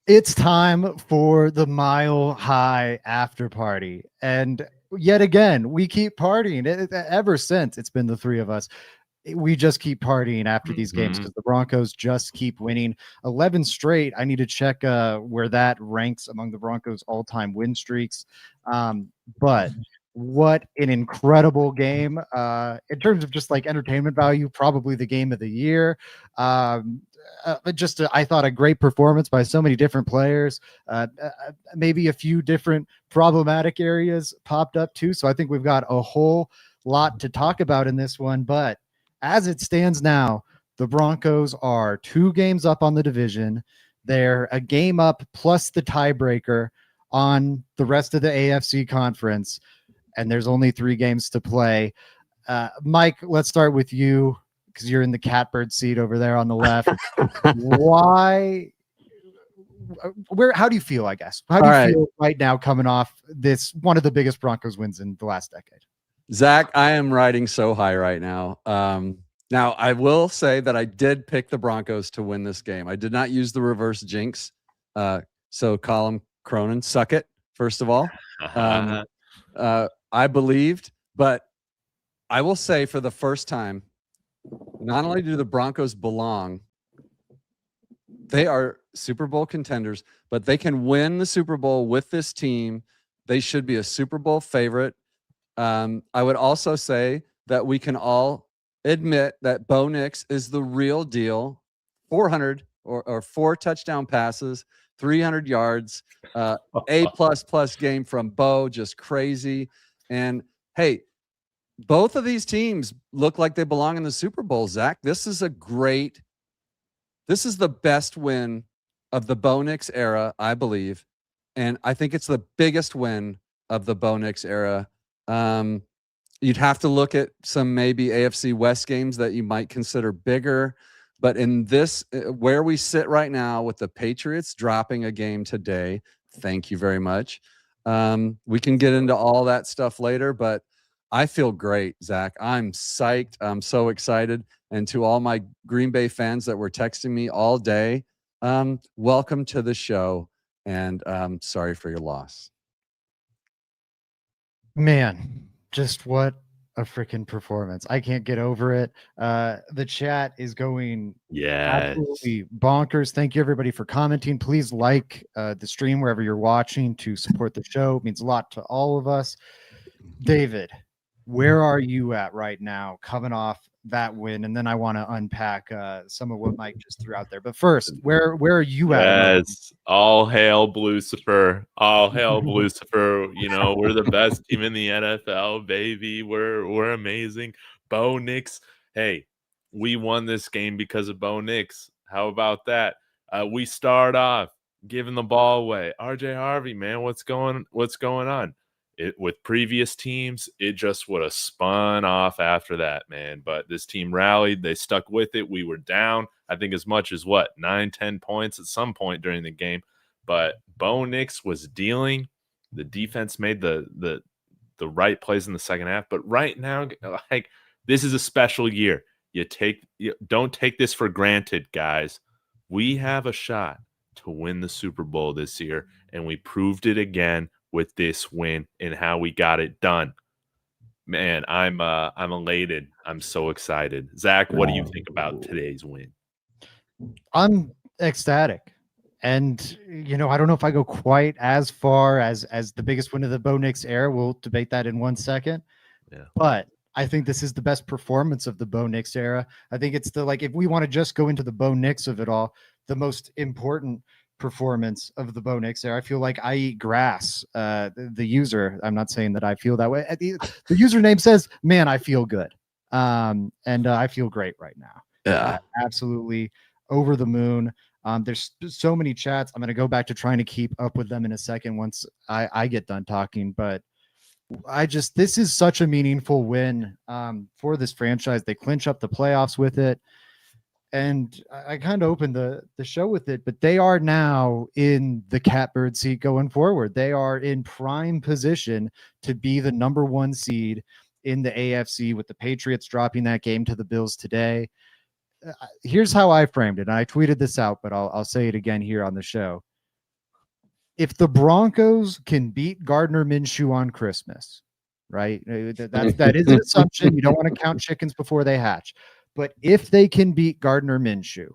It's time for the Mile High after party. And yet again, we keep partying. Ever since it's been the three of us, we just keep partying after these games Mhm. because the Broncos just keep winning 11 straight. I need to check where that ranks among the Broncos' all-time win streaks. But what an incredible game in terms of just like entertainment value, probably the game of the year. Um, I thought a great performance by so many different players. Maybe a few different problematic areas popped up too. So I think we've got a whole lot to talk about in this one. But as it stands now, the Broncos are 2 games up on the division. They're a game up plus the tiebreaker on the rest of the AFC conference, and there's only 3 games to play. Mike, let's start with you because you're in the catbird seat over there on the left. Why? How do you feel? I guess. How do you feel right now, coming off this one of the biggest Broncos wins in the last decade? Zach, I am riding so high right now. Now, I will say that I did pick the Broncos to win this game. I did not use the reverse jinx. So, Colin Cronin, suck it, first of all. I believed, but I will say for the first time, not only do the Broncos belong, they are Super Bowl contenders, but they can win the Super Bowl with this team. They should be a Super Bowl favorite. I would also say that we can all admit that Bo Nix is the real deal. 400 or 4 touchdown passes, 300 yards, A++ game from Bo, just crazy. And hey, both of these teams look like they belong in the Super Bowl, Zach. This is the best win of the Bo Nix era, I believe. And I think it's the biggest win of the Bo Nix era. You'd have to look at some maybe AFC West games that you might consider bigger. But in this, where we sit right now with the Patriots dropping a game today, thank you very much. We can get into all that stuff later, but I feel great, Zach. I'm psyched. I'm so excited. And to all my Green Bay fans that were texting me all day, welcome to the show. And sorry for your loss. Man, just what a freaking performance. I can't get over it. The chat is going absolutely bonkers. Thank you everybody for commenting. Please like the stream wherever you're watching to support the show. It means a lot to all of us. David, where are you at right now coming off that win? And then I want to unpack some of what Mike just threw out there. But first, where are you at? Yes, all hail Lucifer. All hail Lucifer. You know, we're the best team in the NFL, baby. We're amazing. Bo Nix. Hey, we won this game because of Bo Nix. How about that? We start off giving the ball away. RJ Harvey, man, what's going on? With previous teams, it just would have spun off after that, man. But this team rallied. They stuck with it. We were down, I think, as much as 9-10 points at some point during the game. But Bo Nix was dealing. The defense made the right plays in the second half. But right now, like, this is a special year. Don't take this for granted, guys. We have a shot to win the Super Bowl this year, and we proved it again with this win and how we got it done. Man, I'm elated. I'm so excited. Zach, what do you think about today's win? I'm ecstatic. And, I don't know if I go quite as far as the biggest win of the Bo Nix era. We'll debate that in 1 second. Yeah. But I think this is the best performance of the Bo Nix era. I think it's if we want to just go into the Bo Nix of it all, the most important performance of the Bo Nix era. I feel like I eat grass. The user, I'm not saying that I feel that way. The username says, man, I feel good. And I feel great right now. Yeah. Absolutely over the moon. There's so many chats. I'm going to go back to trying to keep up with them in a second once I get done talking. But this is such a meaningful win for this franchise. They clinch up the playoffs with it. And I kind of opened the show with it, but they are now in the catbird seat going forward. They are in prime position to be the number 1 seed in the AFC, with the Patriots dropping that game to the Bills today. Here's how I framed it. And I tweeted this out, but I'll say it again here on the show. if the Broncos can beat Gardner Minshew on Christmas, right? That is an assumption. You don't want to count chickens before they hatch. But if they can beat Gardner Minshew,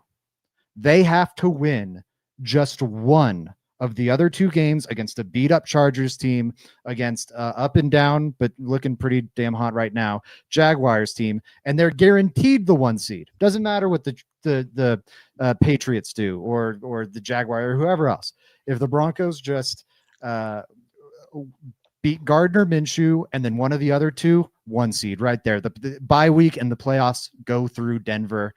they have to win just one of the other two games against a beat-up Chargers team, against up and down, but looking pretty damn hot right now, Jaguars team, and they're guaranteed the 1 seed. Doesn't matter what the Patriots do or the Jaguar or whoever else. If the Broncos just beat Gardner Minshew and then one of the other two, 1 seed right there. The bye week and the playoffs go through Denver.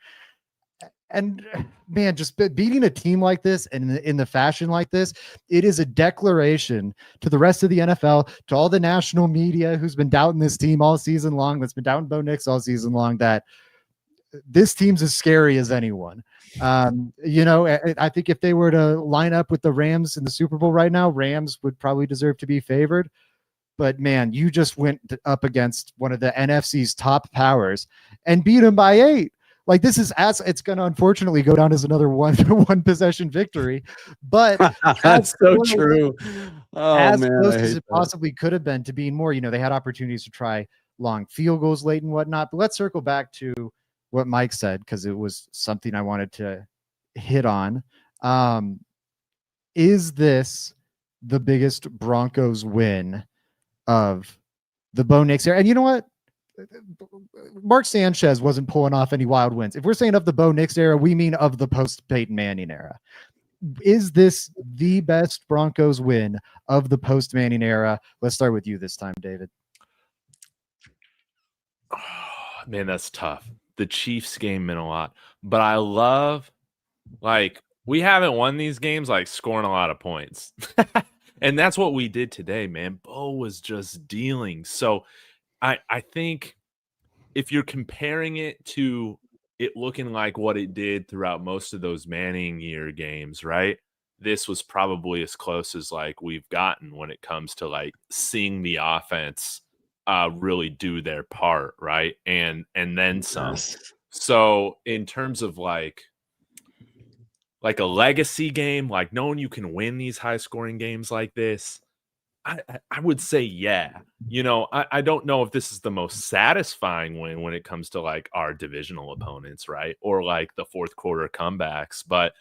And man, just beating a team like this and in the fashion like this, it is a declaration to the rest of the NFL, to all the national media who's been doubting this team all season long, that's been doubting Bo Nix all season long, that this team's as scary as anyone. I think if they were to line up with the Rams in the Super Bowl right now, Rams would probably deserve to be favored. But man, you just went up against one of the NFC's top powers and beat them by 8. Like, this is it's going to unfortunately go down as another one possession victory, but that's so true. Oh, as man, close as it possibly could have been to being more. They had opportunities to try long field goals late and whatnot. But let's circle back to what Mike said, because it was something I wanted to hit on. Is this the biggest Broncos win of the Bo Nix era? And you know what? Mark Sanchez wasn't pulling off any wild wins. If we're saying of the Bo Nix era, we mean of the post-Peyton Manning era. Is this the best Broncos win of the post-Manning era? Let's start with you this time, David. Oh, man, that's tough. The Chiefs game meant a lot. But I love, we haven't won these games, scoring a lot of points. And that's what we did today, man. Bo was just dealing. So I think if you're comparing it to it looking like what it did throughout most of those Manning year games, right? This was probably as close as we've gotten when it comes to seeing the offense really do their part, right? And then some. Yes. So in terms of a legacy game, knowing you can win these high scoring games like this, I would say, yeah. I don't know if this is the most satisfying win when it comes to our divisional opponents, right? Or the fourth quarter comebacks, but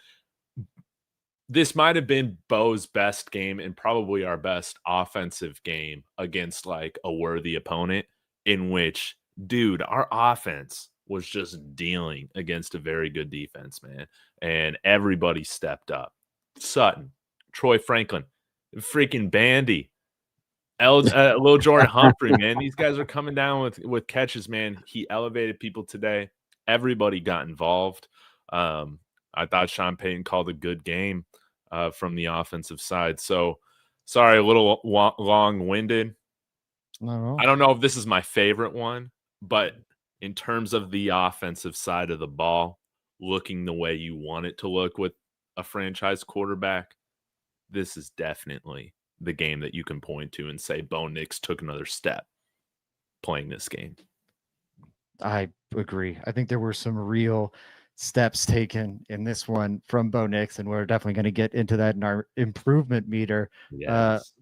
this might have been Bo's best game and probably our best offensive game against a worthy opponent, in which, dude, our offense was just dealing against a very good defense, man. And everybody stepped up. Sutton, Troy Franklin, freaking Bandy, Lil Jordan Humphrey, man. These guys are coming down with catches, man. He elevated people today. Everybody got involved. I thought Sean Payton called a good game from the offensive side. So, sorry, a little long-winded. I don't know if this is my favorite one, but in terms of the offensive side of the ball, looking the way you want it to look with a franchise quarterback, this is definitely the game that you can point to and say Bo Nix took another step playing this game. I agree. I think there were some real steps taken in this one from Bo Nix, and we're definitely going to get into that in our improvement meter. Yes.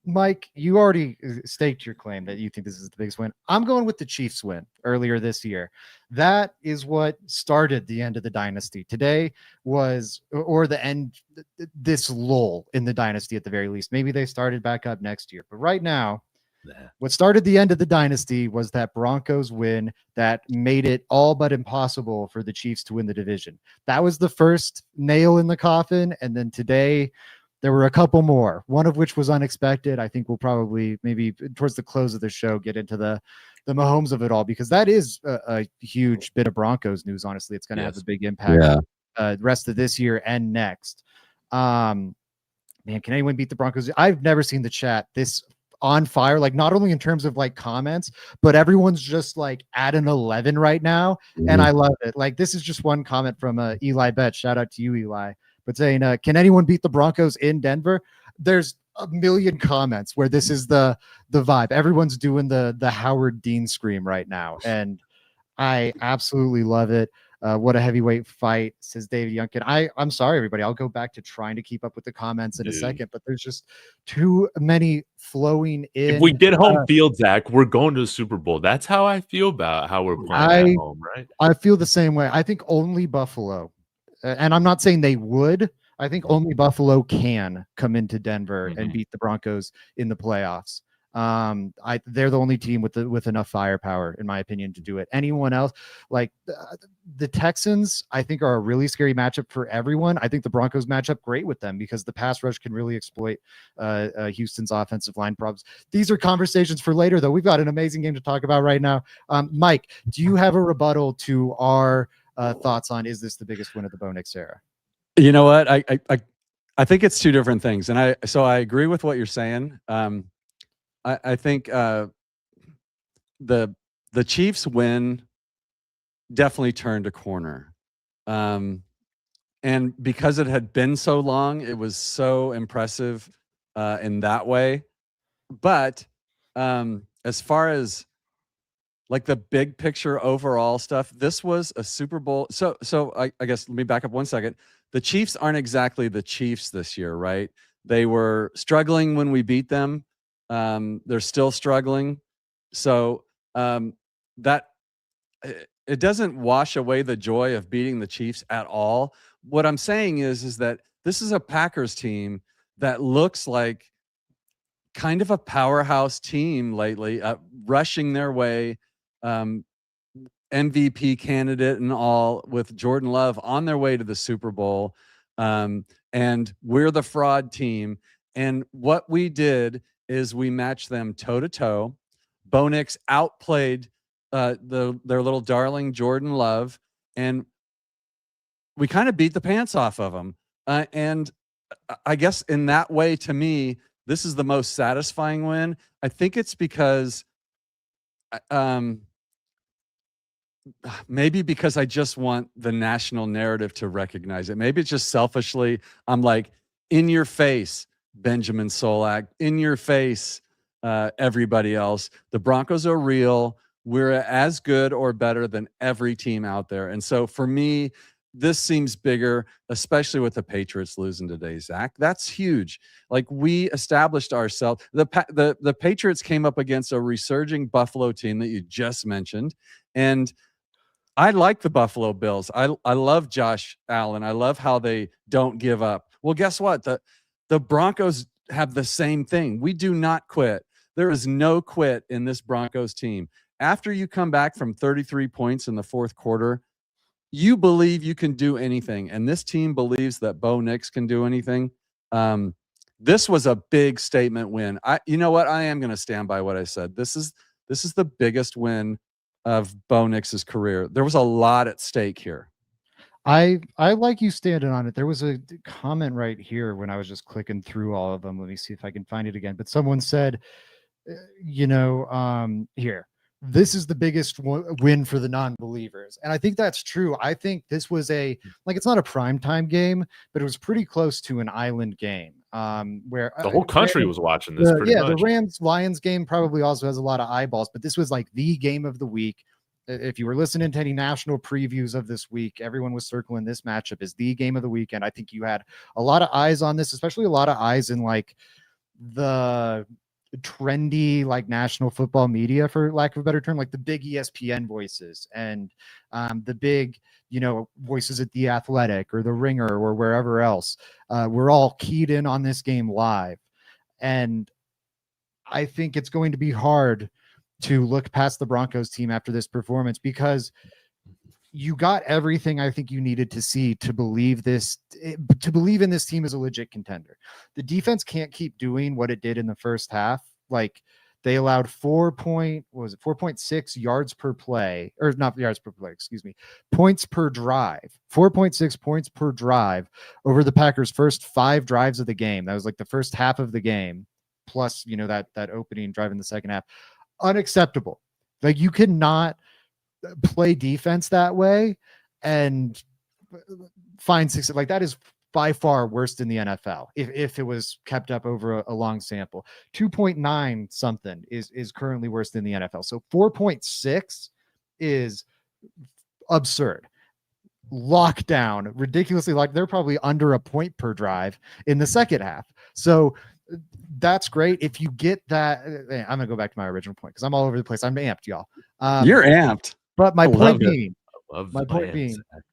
Mike, you already staked your claim that you think this is the biggest win. I'm going with the Chiefs win earlier this year. That is what started the end of the dynasty. Today was, or the end, this lull in the dynasty at the very least. Maybe they started back up next year. But right now, what started the end of the dynasty was that Broncos win that made it all but impossible for the Chiefs to win the division. That was the first nail in the coffin. And then today, there were a couple more, one of which was unexpected. I think we'll probably maybe towards the close of the show get into the Mahomes of it all, because that is a huge bit of Broncos news. Honestly, it's going to have a big impact the rest of this year and next. Man, can anyone beat the Broncos? I've never seen the chat this on fire, not only in terms of comments, but everyone's just at an 11 right now. And I love it. This is just one comment from Eli Betts. Shout out to you, Eli. But saying, can anyone beat the Broncos in Denver? There's a million comments where this is the vibe. Everyone's doing the Howard Dean scream right now, and I absolutely love it. What a heavyweight fight, says David Youngkin. I'm sorry, everybody. I'll go back to trying to keep up with the comments in a second, but there's just too many flowing in. If we get home field, Zach, we're going to the Super Bowl. That's how I feel about how we're playing at home, right? I feel the same way. I think only Buffalo, and I'm not saying they would. I think only Buffalo can come into Denver and beat the Broncos in the playoffs. They're the only team with enough firepower, in my opinion, to do it. Anyone else, like the Texans, I think are a really scary matchup for everyone. I think the Broncos match up great with them because the pass rush can really exploit Houston's offensive line problems. These are conversations for later, though. We've got an amazing game to talk about right now. Mike, do you have a rebuttal to our thoughts on, is this the biggest win of the Bo Nix era? You know what? I think it's two different things, and I agree with what you're saying. I think the Chiefs win definitely turned a corner, and because it had been so long, it was so impressive in that way. But as far as like the big picture overall stuff, this was a Super Bowl. So I guess let me back up 1 second. The Chiefs aren't exactly the Chiefs this year, right? They were struggling when we beat them. They're still struggling. So that it doesn't wash away the joy of beating the Chiefs at all. What I'm saying is that this is a Packers team that looks like kind of a powerhouse team lately, rushing their way, MVP candidate and all, with Jordan Love on their way to the Super Bowl. And we're the fraud team. And what we did is we matched them toe to toe. Bo Nix outplayed their little darling Jordan Love, and we kind of beat the pants off of them. And I guess in that way, to me, this is the most satisfying win. I think it's because maybe because I just want the national narrative to recognize it. Maybe it's just selfishly, I'm like, in your face, Benjamin Solak, in your face, everybody else. The Broncos are real. We're as good or better than every team out there. And so for me, this seems bigger, especially with the Patriots losing today, Zach. That's huge. Like, we established ourselves. The Patriots came up against a resurging Buffalo team that you just mentioned. And I like the Buffalo Bills. I love Josh Allen. I love how they don't give up. Well, guess what? The Broncos have the same thing. We do not quit. There is no quit in this Broncos team. After you come back from 33 points in the fourth quarter, you believe you can do anything. And this team believes that Bo Nix can do anything. This was a big statement win. You know what? I am going to stand by what I said. This is the biggest win of Bo Nix's career. There was a lot at stake here. I like you standing on it. There was a comment right here when I was just clicking through all of them. Let me see if I can find it again. But someone said, here, this is the biggest win for the non-believers. And I think that's true. I think this was it's not a primetime game, but it was pretty close to an island game. Where the whole country was watching this. Pretty much. The Rams-Lions game probably also has a lot of eyeballs, but this was like the game of the week. If you were listening to any national previews of this week, everyone was circling this matchup as the game of the weekend. I think you had a lot of eyes on this, especially a lot of eyes in like the trendy like national football media, for lack of a better term, like the big ESPN voices and the big voices at The Athletic or The Ringer or wherever else. We're all keyed in on this game live, and I think it's going to be hard to look past the Broncos team after this performance, because you got everything I think you needed to see to believe in this team as a legit contender. The defense can't keep doing what it did in the first half. Like, they allowed 4.6 yards per play, or not yards per play, excuse me, points per drive, 4.6 points per drive over the Packers' first 5 drives of the game. That was like the first half of the game, plus, that opening drive in the second half. Unacceptable. Like, you cannot play defense that way and find success. Like, that is by far worse in the NFL if it was kept up over a long sample. 2.9 something is currently worse than the NFL. So 4.6 is absurd. lockdown, ridiculously like they're probably under a point per drive in the second half. So that's great. If you get that, I'm gonna go back to my original point because I'm all over the place. I'm amped, y'all. You're amped. But my I love point it. being, Love my the point man, being, Zach.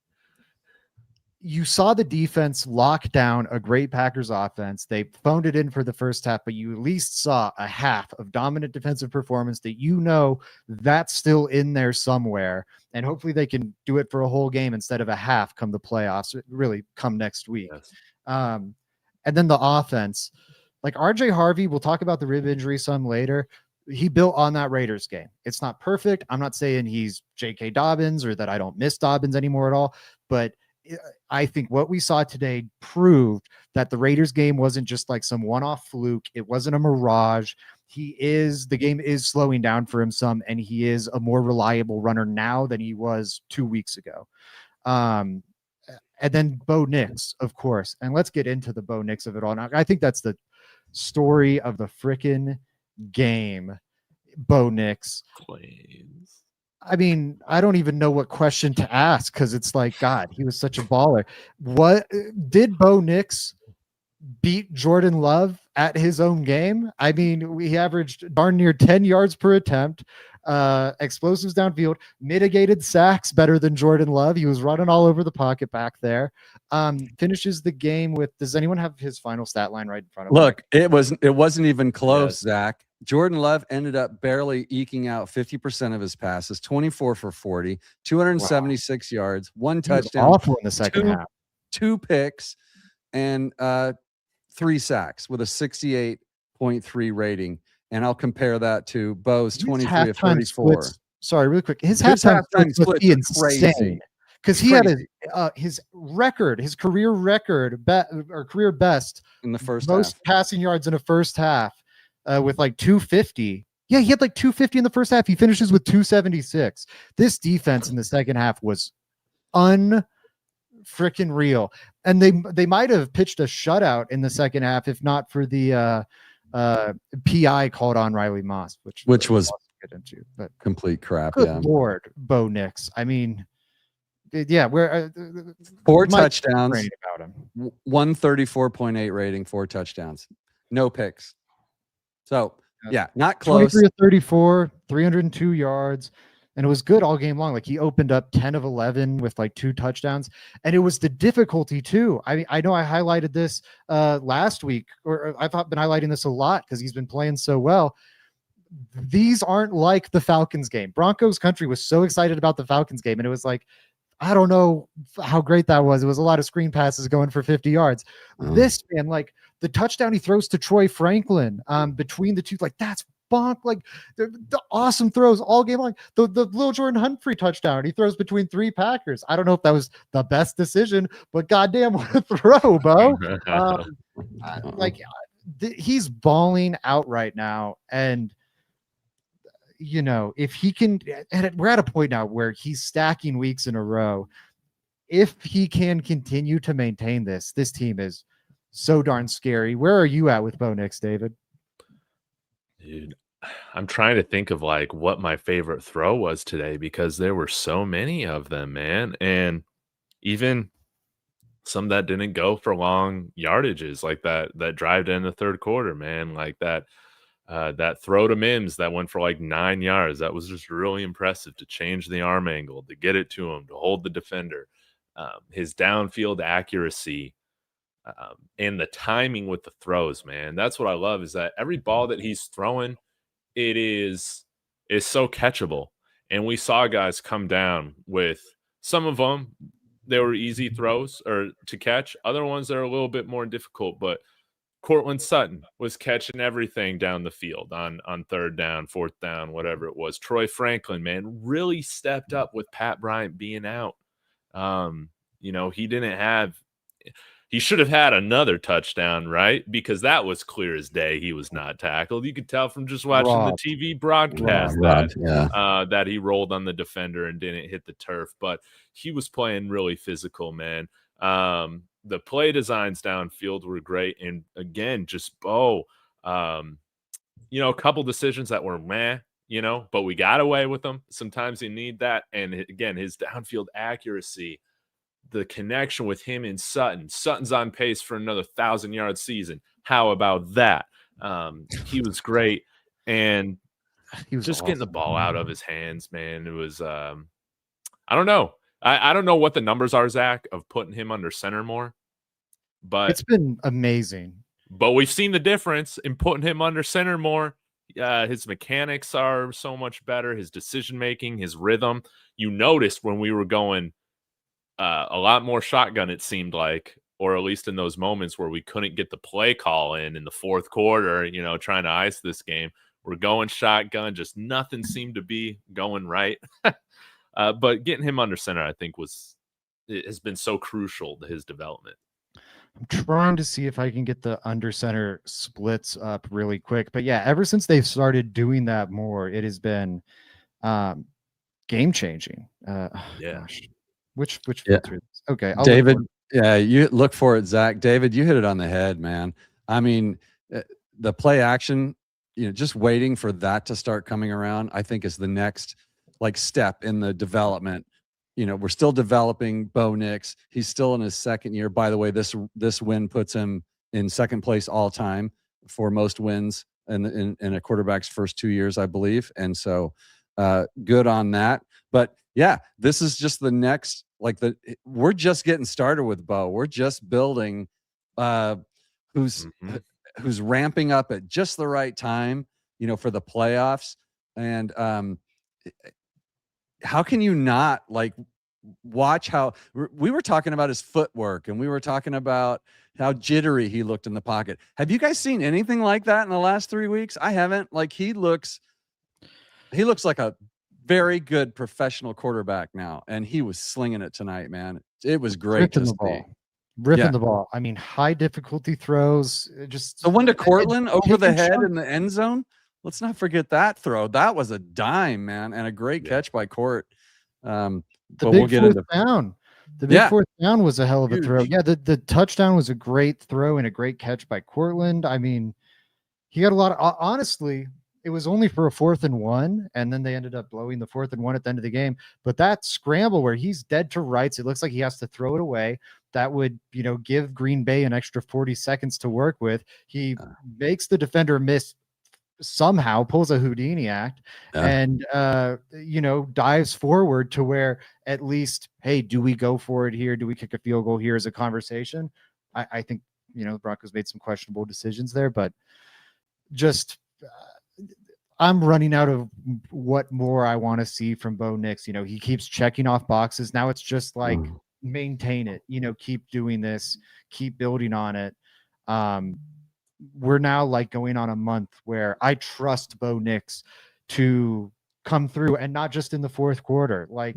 you saw the defense lock down a great Packers offense. They phoned it in for the first half, but you at least saw a half of dominant defensive performance that that's still in there somewhere. And hopefully they can do it for a whole game instead of a half come the playoffs, really come next week. Yes. And then the offense, like RJ Harvey, we'll talk about the rib injury some later. He built on that Raiders game. It's not perfect. I'm not saying he's J.K. Dobbins or that I don't miss Dobbins anymore at all, but I think what we saw today proved that the Raiders game wasn't just like some one-off fluke. It wasn't a mirage. The game is slowing down for him some, and he is a more reliable runner now than he was 2 weeks ago. And then Bo Nix, of course. And let's get into the Bo Nix of it all. And I think that's the story of the frickin' game. Bo Nix. Planes. I mean, I don't even know what question to ask because it's like, God, he was such a baller. What did Bo Nix beat Jordan Love at his own game? I mean, he averaged darn near 10 yards per attempt, explosives downfield, mitigated sacks better than Jordan Love. He was running all over the pocket back there. Finishes the game with, does anyone have his final stat line right in front of him? Look, it wasn't even close, Yes. Zach. Jordan Love ended up barely eking out 50% of his passes, 24 for 40, 276 yards, one He was touchdown, awful in the second half. 2 picks, and 3 sacks with a 68.3 rating. And I'll compare that to Bo's 23 of 34. Splits, sorry, really quick. His halftime splits must be insane because he had his record, his career record, career best in the first most half. passing yards in a first half with like 250. Yeah, he had like 250 in the first half. He finishes with 276. This defense in the second half was unfreaking real. And they might have pitched a shutout in the second half if not for the PI called on Riley Moss, which was get into, but complete crap. Good Lord, Bo Nix. I mean, yeah, we're 4 touchdowns, about him. 134.8 rating, 4 touchdowns, no picks. So yeah, not close. 23 of 34, 302 yards. And it was good all game long. Like he opened up 10 of 11 with like 2 touchdowns. And it was the difficulty too. I know I highlighted this last week, or I've been highlighting this a lot because he's been playing so well. These aren't like the Falcons game. Broncos country was so excited about the Falcons game. And it was like, I don't know how great that was. It was a lot of screen passes going for 50 yards. This man, like the touchdown he throws to Troy Franklin between the two, like that's bonk, like the awesome throws all game long. The little Jordan Humphrey touchdown he throws between 3 Packers. I don't know if that was the best decision, but goddamn, what a throw, Bo. He's balling out right now. And you know, if he can, and we're at a point now where he's stacking weeks in a row. If he can continue to maintain this team is so darn scary. Where are you at with Bo Nix, David? Dude, I'm trying to think of like what my favorite throw was today because there were so many of them, man. And even some that didn't go for long yardages, like that drive to end the third quarter, man, like that throw to Mims that went for like 9 yards. That was just really impressive to change the arm angle, to get it to him, to hold the defender. His downfield accuracy and the timing with the throws, man. That's what I love is that every ball that he's throwing, it is so catchable. And we saw guys come down with some of them, they were easy throws or to catch. Other ones that are a little bit more difficult, but Cortland Sutton was catching everything down the field on third down, fourth down, whatever it was. Troy Franklin, man, really stepped up with Pat Bryant being out. You know, he should have had another touchdown, right? Because that was clear as day. He was not tackled. You could tell from just watching the TV broadcast that he rolled on the defender and didn't hit the turf, but he was playing really physical, man. The play designs downfield were great. And again, just Bo, you know, a couple decisions that were meh, you know, but we got away with them. Sometimes you need that. And again, his downfield accuracy, the connection with him and Sutton. Sutton's on pace for another 1,000-yard season. How about that? He was great, and He was just awesome. getting the ball out of his hands, man. It was I don't know. I don't know what the numbers are, Zach, of putting him under center more, but It's been amazing. But we've seen the difference in putting him under center more. His mechanics are so much better. His decision making, his rhythm. You noticed when we were going a lot more shotgun, it seemed like, or at least in those moments where we couldn't get the play call in the fourth quarter, you know, trying to ice this game. We're going shotgun, just nothing seemed to be going right. But getting him under center, I think, has been so crucial to his development. I'm trying to see if I can get the under center splits up really quick. But yeah, ever since they've started doing that more, it has been game changing. Gosh. Which filter? Okay, I'll David. Yeah, you look for it, Zach. David, you hit it on the head, man. I mean, the play action, you know, just waiting for that to start coming around, I think is the next like step in the development. You know, we're still developing Bo Nix. He's still in his second year. By the way, this win puts him in second place all time for most wins in a quarterback's first 2 years, I believe. And so good on that. But yeah, this is just the next, like we're just getting started with Bo. We're just building who's ramping up at just the right time, you know, for the playoffs. And how can you not like watch how we were talking about his footwork and we were talking about how jittery he looked in the pocket. Have you guys seen anything like that in the last 3 weeks? I haven't. Like he looks like a very good professional quarterback now, and he was slinging it tonight, man. It was great to see. Ripping the ball. I mean, high difficulty throws. Just the one to Cortland over the head in the end zone. Let's not forget that throw. That was a dime, man, and a great catch by Court. The big fourth down. The big fourth down was a hell of a throw. Yeah, the touchdown was a great throw and a great catch by Cortland. I mean, he got a lot of, honestly, it was only for a 4th and 1, and then they ended up blowing the 4th and 1 at the end of the game. But that scramble where he's dead to rights, it looks like he has to throw it away. That would, you know, give Green Bay an extra 40 seconds to work with. He makes the defender miss somehow, pulls a Houdini act, and you know, dives forward to where at least, hey, do we go for it here? Do we kick a field goal here as a conversation? I think, you know, the Broncos made some questionable decisions there, but just I'm running out of what more I want to see from Bo Nix. You know, he keeps checking off boxes. Now it's just like maintain it, you know, keep doing this, keep building on it. We're now like going on a month where I trust Bo Nix to come through, and not just in the fourth quarter. Like,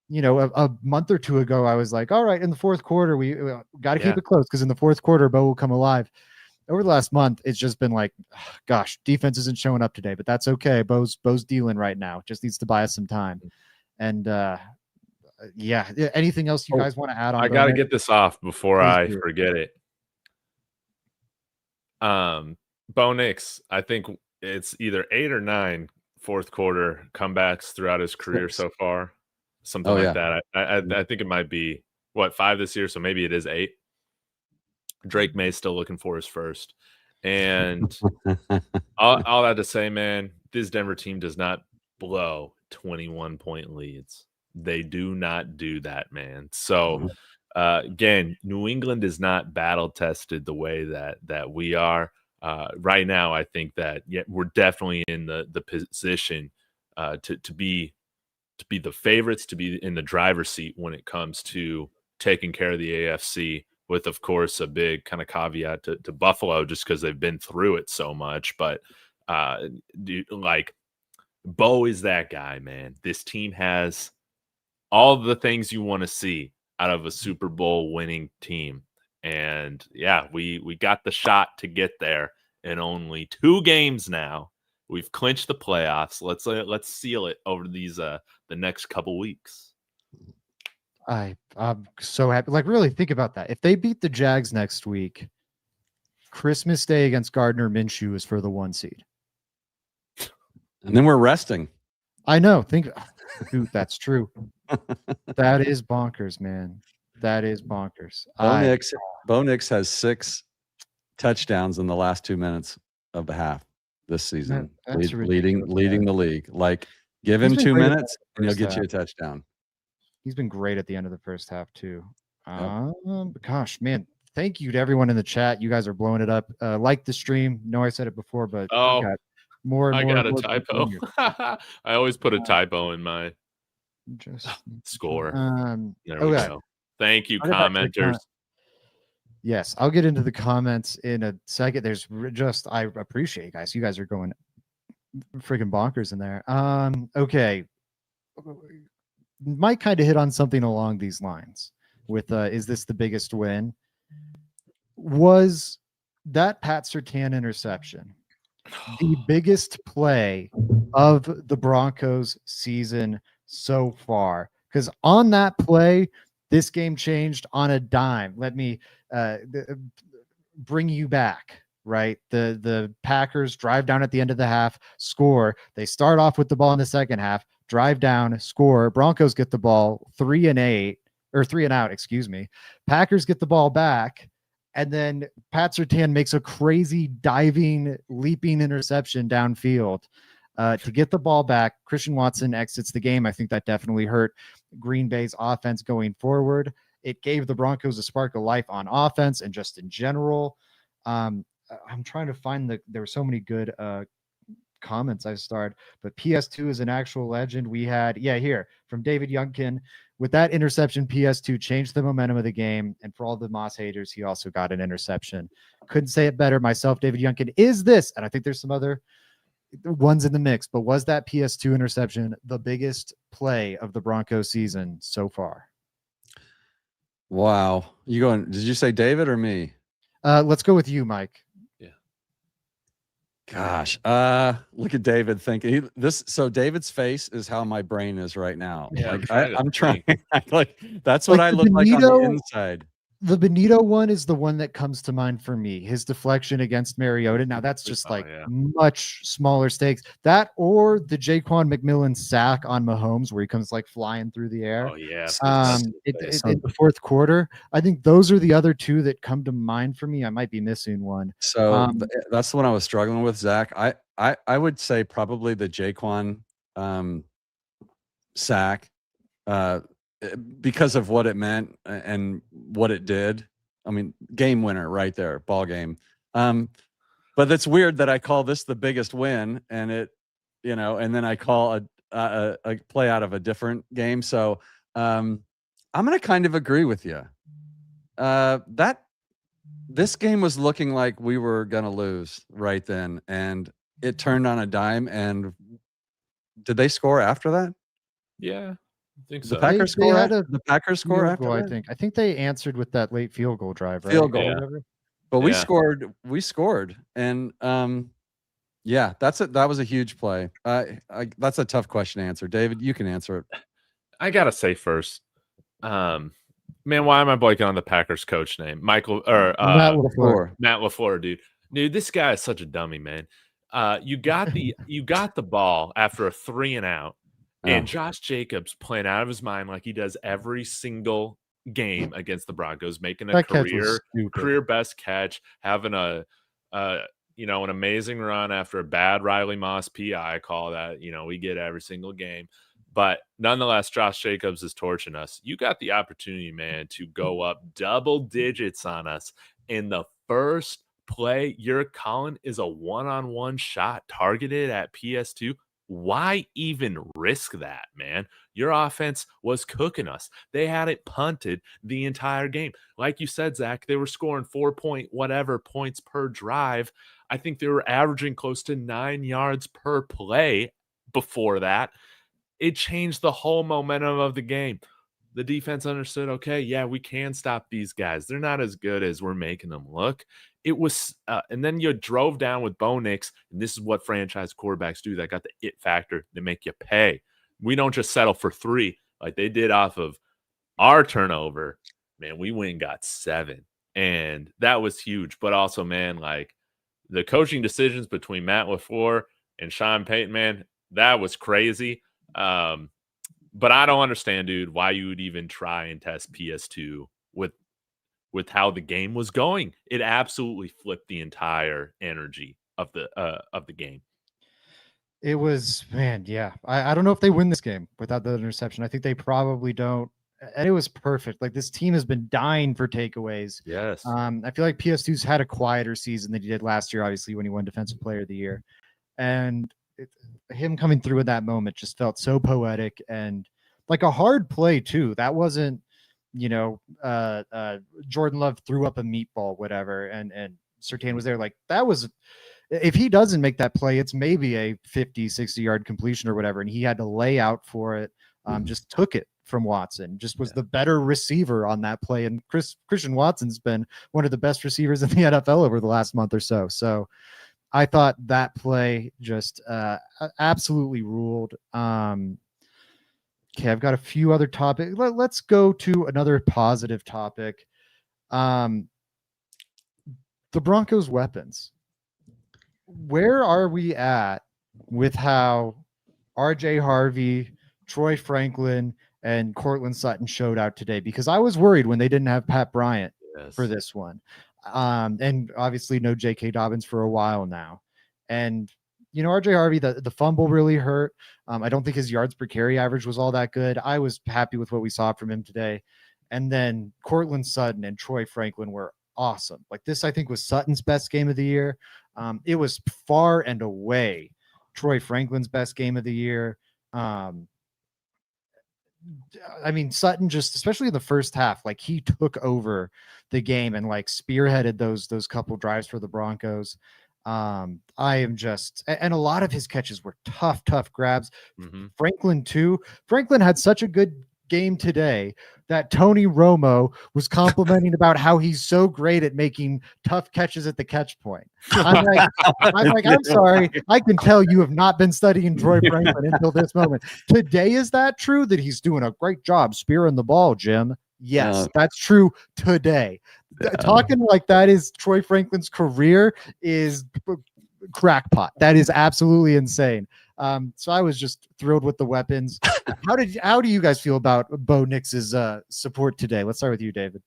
you know, a month or two ago, I was like, all right, in the fourth quarter, we got to keep it close because in the fourth quarter, Bo will come alive. Over the last month, it's just been like, gosh, defense isn't showing up today, but that's okay. Bo's dealing right now. Just needs to buy us some time. And yeah, anything else you guys want to add on? I got to get this off before I forget it. Bo Nix, I think it's either 8 or 9 fourth quarter comebacks throughout his career so far. Something like that. I think it might be 5 this year, so maybe it is 8. Drake May's still looking for his first. And all that to say, man, this Denver team does not blow 21-point leads. They do not do that, man. So again, New England is not battle tested the way that we are. Right now, I think that we're definitely in the position to be the favorites, to be in the driver's seat when it comes to taking care of the AFC, with, of course, a big kind of caveat to Buffalo just because they've been through it so much. But like, Bo is that guy, man. This team has all the things you want to see out of a Super Bowl winning team. And yeah, we got the shot to get there in only 2 games now. We've clinched the playoffs. Let's seal it over these the next couple weeks. I'm so happy. Like, really think about that. If they beat the Jags next week, Christmas Day against Gardner Minshew is for the 1 seed. And then we're resting. I know. Dude, that's true. That is bonkers, man. That is bonkers. Bo Nix has 6 touchdowns in the last 2 minutes of the half this season, that's leading ridiculous. the league. Like, give He's him been 2 great at minutes the and he'll first get you a half. touchdown. He's been great at the end of the first half too. Yep. Gosh, man, thank you to everyone in the chat. You guys are blowing it up. Like the stream. No, I said it before, but we've got more and I more. got a more people typo. in here. I always put a typo in my Just score. There we okay. go. Thank you, I'll get back to the commenters. Yes, I'll get into the comments in a second. There's just I appreciate you guys. You guys are going freaking bonkers in there. Okay. Mike kind of hit on something along these lines with is this the biggest win? Was that Pat Surtain interception the biggest play of the Broncos season so far? Because on that play, this game changed on a dime. Let me bring you back, right? The Packers drive down at the end of the half, score. They start off with the ball in the second half, drive down, score. Broncos get the ball 3 and out, excuse me. Packers get the ball back. And then Pat Surtain makes a crazy diving, leaping interception downfield to get the ball back. Christian Watson exits the game. I think that definitely hurt Green Bay's offense going forward. It gave the Broncos a spark of life on offense and just in general. I'm trying to find there were so many good comments I starred, but PS2 is an actual legend. We had, here from David Youngkin. With that interception, PS2 changed the momentum of the game. And for all the Moss haters, he also got an interception. Couldn't say it better myself, David Youngkin. Is this, and I think there's some other ones in the mix, but was that PS2 interception the biggest play of the Broncos season so far? Wow. You going, did you say David or me? Let's go with you, Mike. Gosh, look at David thinking so David's face is how my brain is right now. Yeah, like I'm trying like that's what I look like on the inside. The Benito one is the one that comes to mind for me. His deflection against Mariota. Now that's just much smaller stakes. That or the Jaquan McMillan sack on Mahomes where he comes like flying through the air. Oh yeah. In the fourth quarter. I think those are the other two that come to mind for me. I might be missing one. So that's the one I was struggling with, Zach. I would say probably the Jaquan sack. Because of what it meant and what it did. I mean, game winner right there, ball game. But it's weird that I call this the biggest win and it, and then I call a play out of a different game. So I'm going to kind of agree with you. That this game was looking like we were going to lose right then. And it turned on a dime. And did they score after that? Yeah. I think so. The Packers score after goal, that? I think they answered with that late field goal drive, right? Field goal. Yeah. But we scored. And that was a huge play. That's a tough question to answer. David, you can answer it. I gotta say first, man, why am I blanking on the Packers coach name? Matt LaFleur. Matt LaFleur, dude, this guy is such a dummy, man. You got the ball after a 3 and out. And Josh Jacobs playing out of his mind like he does every single game against the Broncos, making a career best catch, having an amazing run after a bad Riley Moss PI call that, we get every single game. But nonetheless, Josh Jacobs is torching us. You got the opportunity, man, to go up double digits on us in the first play. You're calling is a one-on-one shot targeted at PS2. Why even risk that, man? Your offense was cooking us. They had it punted the entire game. Like you said, Zach, they were scoring 4-point-whatever points per drive. I think they were averaging close to 9 yards per play before that. It changed the whole momentum of the game. The defense understood, okay, yeah, we can stop these guys. They're not as good as we're making them look. It was, and then you drove down with Bo Nix, and this is what franchise quarterbacks do. That got the it factor. They make you pay. We don't just settle for 3 like they did off of our turnover. Man, we went and got 7, and that was huge. But also, man, like the coaching decisions between Matt LaFleur and Sean Payton, man, that was crazy. But I don't understand, dude, why you would even try and test PS2 with how the game was going. It absolutely flipped the entire energy of the game. It was, man, yeah. I don't know if they win this game without the interception. I think they probably don't. And it was perfect. Like, this team has been dying for takeaways. Yes. I feel like PS2's had a quieter season than he did last year, obviously, when he won Defensive Player of the Year. And him coming through in that moment just felt so poetic and like a hard play too. That wasn't, Jordan Love threw up a meatball, whatever, and Surtain was there. Like, that was, if he doesn't make that play, it's maybe a 50, 60-yard completion or whatever, and he had to lay out for it. Just took it from Watson, just was the better receiver on that play. And Christian Watson's been one of the best receivers in the NFL over the last month or so. So I thought that play just absolutely ruled. Okay, I've got a few other topics. Let's go to another positive topic. The Broncos' weapons. Where are we at with how RJ Harvey, Troy Franklin, and Cortland Sutton showed out today? Because I was worried when they didn't have Pat Bryant for this one. And obviously no J.K. Dobbins for a while now. And, RJ Harvey, the fumble really hurt. I don't think his yards per carry average was all that good. I was happy with what we saw from him today. And then Cortland Sutton and Troy Franklin were awesome. Like, this, I think, was Sutton's best game of the year. It was far and away Troy Franklin's best game of the year. Sutton just, especially in the first half, like, he took over the game and like spearheaded those couple drives for the Broncos. And a lot of his catches were tough grabs. Franklin too. Franklin had such a good game today that Tony Romo was complimenting about how he's so great at making tough catches at the catch point. I'm sorry. I can tell you have not been studying Troy Franklin until this moment. Today, is that true that he's doing a great job spearing the ball, Jim? Yes, that's true today. Talking like that is Troy Franklin's career is crackpot. That is absolutely insane. So I was just thrilled with the weapons. How do you guys feel about Bo Nix's support today? Let's start with you, David.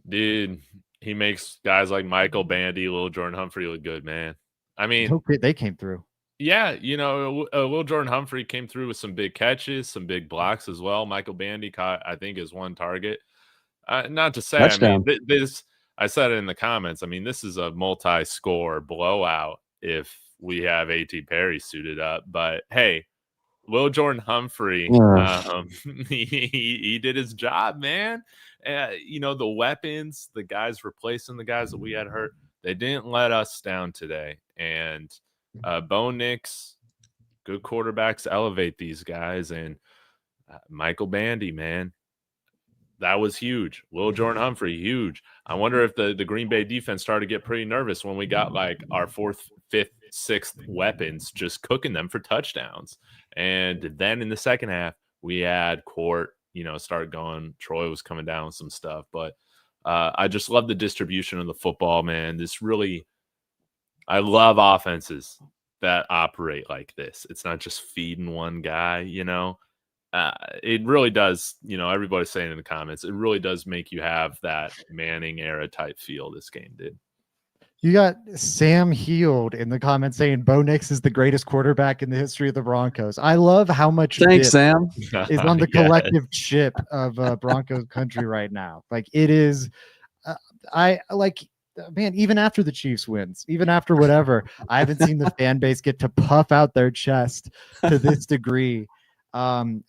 Dude, he makes guys like Michael Bandy, Lil Jordan Humphrey look good, man. I mean, they came through. Yeah, Lil Jordan Humphrey came through with some big catches, some big blocks as well. Michael Bandy caught, I think, his one target. Not to say, Touchdown. I mean, I said it in the comments. I mean, this is a multi-score blowout if we have A.T. Perry suited up. But hey, Lil Jordan Humphrey, he did his job, man. The weapons, the guys replacing the guys that we had hurt, they didn't let us down today. And Bo Nix, good quarterbacks elevate these guys. And Michael Bandy, man, that was huge. Lil Jordan Humphrey, huge. I wonder if the Green Bay defense started to get pretty nervous when we got like our fourth, fifth, sixth weapons just cooking them for touchdowns. And then in the second half, we had Court, start going. Troy was coming down with some stuff. But I just love the distribution of the football, man. I love offenses that operate like this. It's not just feeding one guy, it really does, everybody's saying in the comments, it really does make you have that Manning era type feel this game did. You got Sam Heald in the comments saying Bo Nix is the greatest quarterback in the history of the Broncos. I love how much Sam is on the collective chip of Broncos country right now. Like, it is, man, even after the Chiefs wins, even after whatever, I haven't seen the fan base get to puff out their chest to this degree. I'm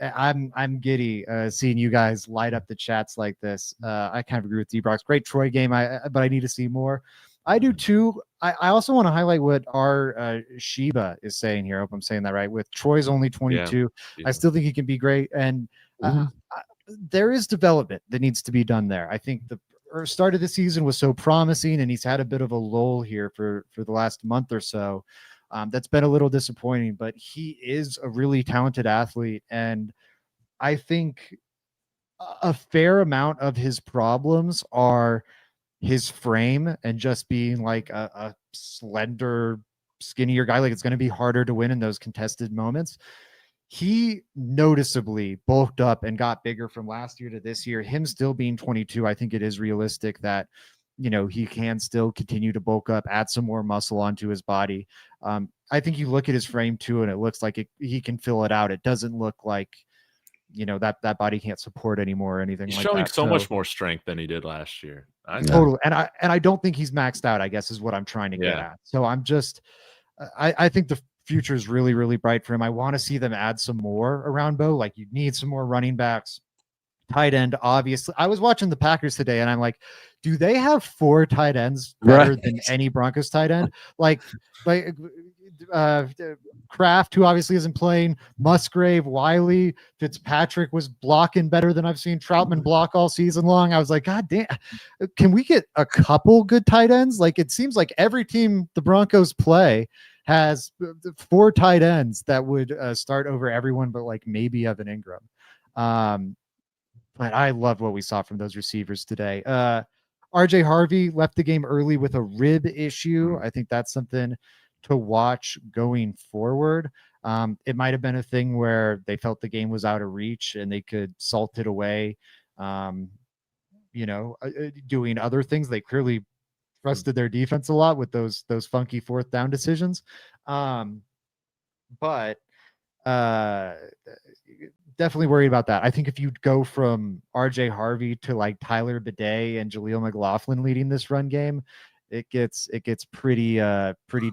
giddy seeing you guys light up the chats like this. I kind of agree with D-Brox. Great Troy game, but I need to see more. I do too. I also want to highlight what our Sheba is saying here. I hope I'm saying that right. With Troy's only 22, yeah. I still think he can be great. And there is development that needs to be done there. I think the start of the season was so promising, and he's had a bit of a lull here for the last month or so. That's been a little disappointing, but he is a really talented athlete. And I think a fair amount of his problems are his frame and just being like a slender, skinnier guy. Like, it's going to be harder to win in those contested moments. he noticeably bulked up and got bigger from last year to this year. Him still being 22, I think it is realistic that, he can still continue to bulk up, add some more muscle onto his body. I think you look at his frame too, and it looks like he can fill it out. It doesn't look like, that body can't support anymore or anything He's like showing that. so much more strength than he did last year. Totally. And I don't think he's maxed out, I guess, is what I'm trying to get at. So I'm just, I think the future is really, really bright for him. I want to see them add some more around Bo. Like, you need some more running backs, tight end. Obviously, I was watching the Packers today and I'm like, do they have 4 tight ends better than any Broncos tight end? Like Kraft, who obviously isn't playing, Musgrave, Wiley, Fitzpatrick was blocking better than I've seen Troutman block all season long. I was like, God damn, can we get a couple good tight ends? Like, it seems like every team the Broncos play has 4 tight ends that would start over everyone but like maybe Evan Ingram. But I loved what we saw from those receivers today. RJ Harvey left the game early with a rib issue. I think that's something to watch going forward. It might have been a thing where they felt the game was out of reach and they could salt it away, doing other things. They clearly trusted their defense a lot with those funky 4th down decisions. But definitely worried about that. I think if you go from RJ Harvey to like Tyler Bidet and Jaleel McLaughlin leading this run game, it gets pretty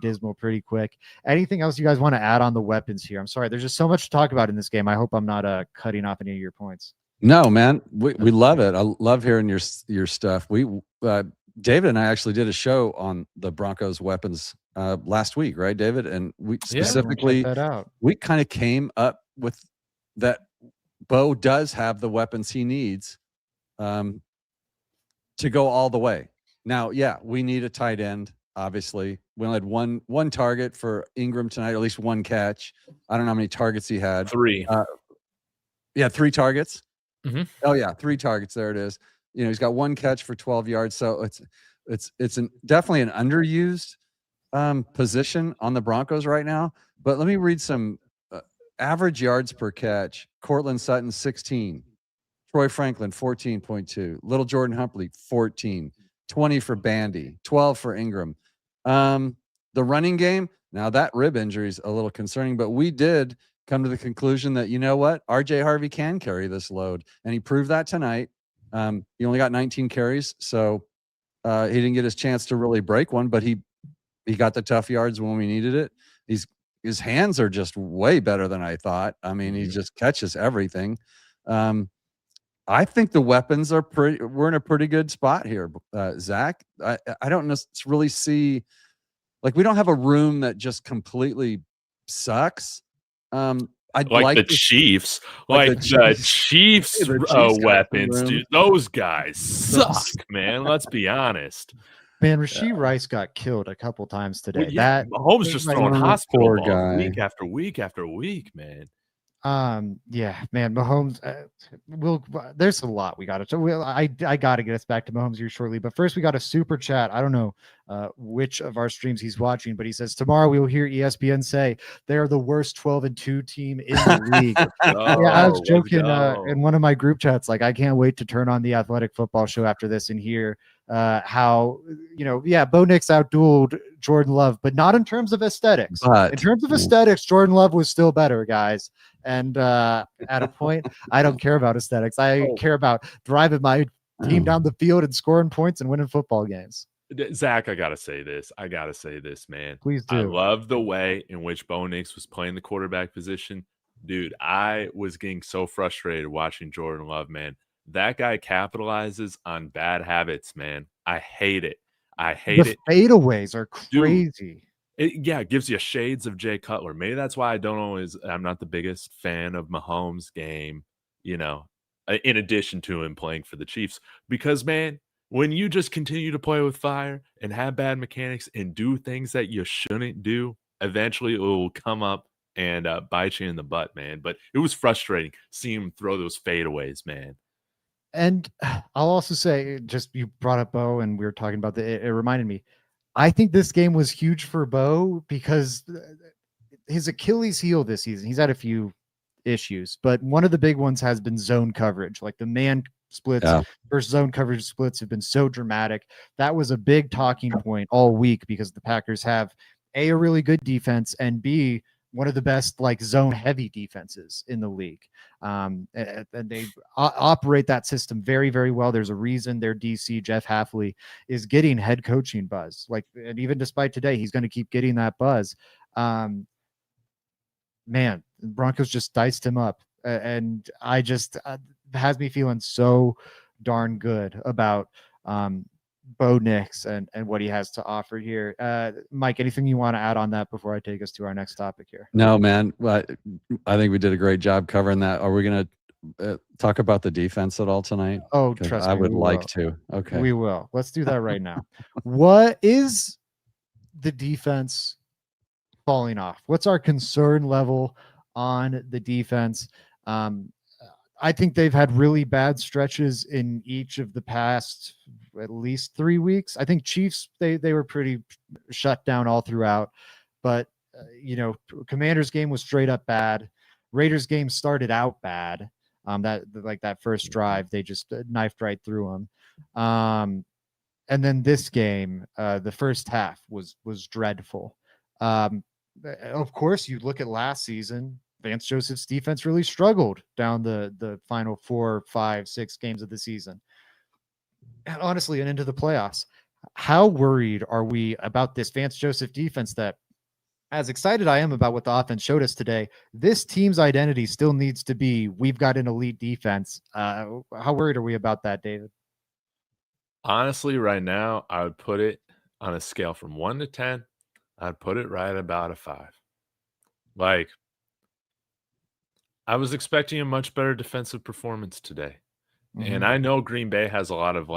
dismal pretty quick. Anything else you guys want to add on the weapons here? I'm sorry, there's just so much to talk about in this game. I hope I'm not cutting off any of your points. No, man, we love it. I love hearing your stuff. We David and I actually did a show on the Broncos weapons last week, right, David? And we specifically we kind of came up with that. Bo does have the weapons he needs to go all the way. Now, we need a tight end. Obviously, we only had one target for Ingram tonight, or at least 1 catch. I don't know how many targets he had. 3. 3 targets. Mm-hmm. Oh yeah, 3 targets. There it is. He's got 1 catch for 12 yards. So it's definitely an underused position on the Broncos right now. But let me read some average yards per catch. Cortland Sutton 16, Troy Franklin 14.2, Little Jordan Humphreys 14, 20 for Bandy, 12 for Ingram. The running game, now that rib injury is a little concerning, but we did come to the conclusion that, you know what, RJ Harvey can carry this load, and he proved that tonight. He only got 19 carries, so he didn't get his chance to really break one, but he got the tough yards when we needed it. His hands are just way better than I thought. I mean, he just catches everything. I think the weapons are we're in a pretty good spot here, Zach. I don't really see, like, we don't have a room that just completely sucks. I'd like the Chiefs, the Chiefs weapons, dude. Those guys suck, man. Let's be honest. Man, Rashee Rice got killed a couple times today. Well, yeah, Mahomes just throwing hospital balls week after week after week, man. Yeah, man, Mahomes. There's a lot we got to. So I got to get us back to Mahomes here shortly, but first we got a super chat. I don't know which of our streams he's watching, but he says tomorrow we will hear ESPN say they are the worst 12-2 team in the league. I was joking in one of my group chats, like, I can't wait to turn on the Athletic Football Show after this and hear how Bo Nix outdueled Jordan Love, but not in terms of aesthetics. In terms of aesthetics, Jordan Love was still better, guys. And at a point, I don't care about aesthetics. I care about driving my team down the field and scoring points and winning football games. Zach, I gotta say this, man. Please do. I love the way in which Bo Nix was playing the quarterback position. Dude, I was getting so frustrated watching Jordan Love, man. That guy capitalizes on bad habits, man. I hate it. The fadeaways are crazy. Dude, it gives you shades of Jay Cutler. Maybe that's why I'm not the biggest fan of Mahomes' game, in addition to him playing for the Chiefs. Because, man, when you just continue to play with fire and have bad mechanics and do things that you shouldn't do, eventually it will come up and bite you in the butt, man. But it was frustrating seeing him throw those fadeaways, man. And I'll also say, just you brought up Bo, and we were talking about it reminded me. I think this game was huge for Bo because his Achilles heel this season. He's had a few issues, but one of the big ones has been zone coverage. Like the man splits versus zone coverage splits have been so dramatic. That was a big talking point all week because the Packers have a really good defense and B, one of the best like zone heavy defenses in the league. And they operate that system very, very well. There's a reason their DC Jeff Hafley is getting head coaching buzz. Like, and even despite today, he's going to keep getting that buzz. Man, Broncos just diced him up, and I just has me feeling so darn good about Bo Nix and what he has to offer here. Mike, anything you want to add on that before I take us to our next topic here? No, man. I think we did a great job covering that. Are we going to talk about the defense at all tonight? Oh, trust me. I would like to. Okay. We will. Let's do that right now. What is the defense falling off? What's our concern level on the defense? I think they've had really bad stretches in each of the past at least 3 weeks. I think Chiefs, they were pretty shut down all throughout, but Commanders game was straight up bad. Raiders game started out bad. That first drive, they just knifed right through them. And then this game, the first half was dreadful. Of course, you look at last season, Vance Joseph's defense really struggled down the final 4, 5, 6 games of the season. And honestly, and into the playoffs. How worried are we about this Vance Joseph defense that, as excited I am about what the offense showed us today, this team's identity still needs to be, we've got an elite defense. How worried are we about that, David? Honestly, right now, I would put it on a scale from 1 to 10. I'd put it right about a 5. Like, I was expecting a much better defensive performance today. Mm-hmm. And I know Green Bay has a lot of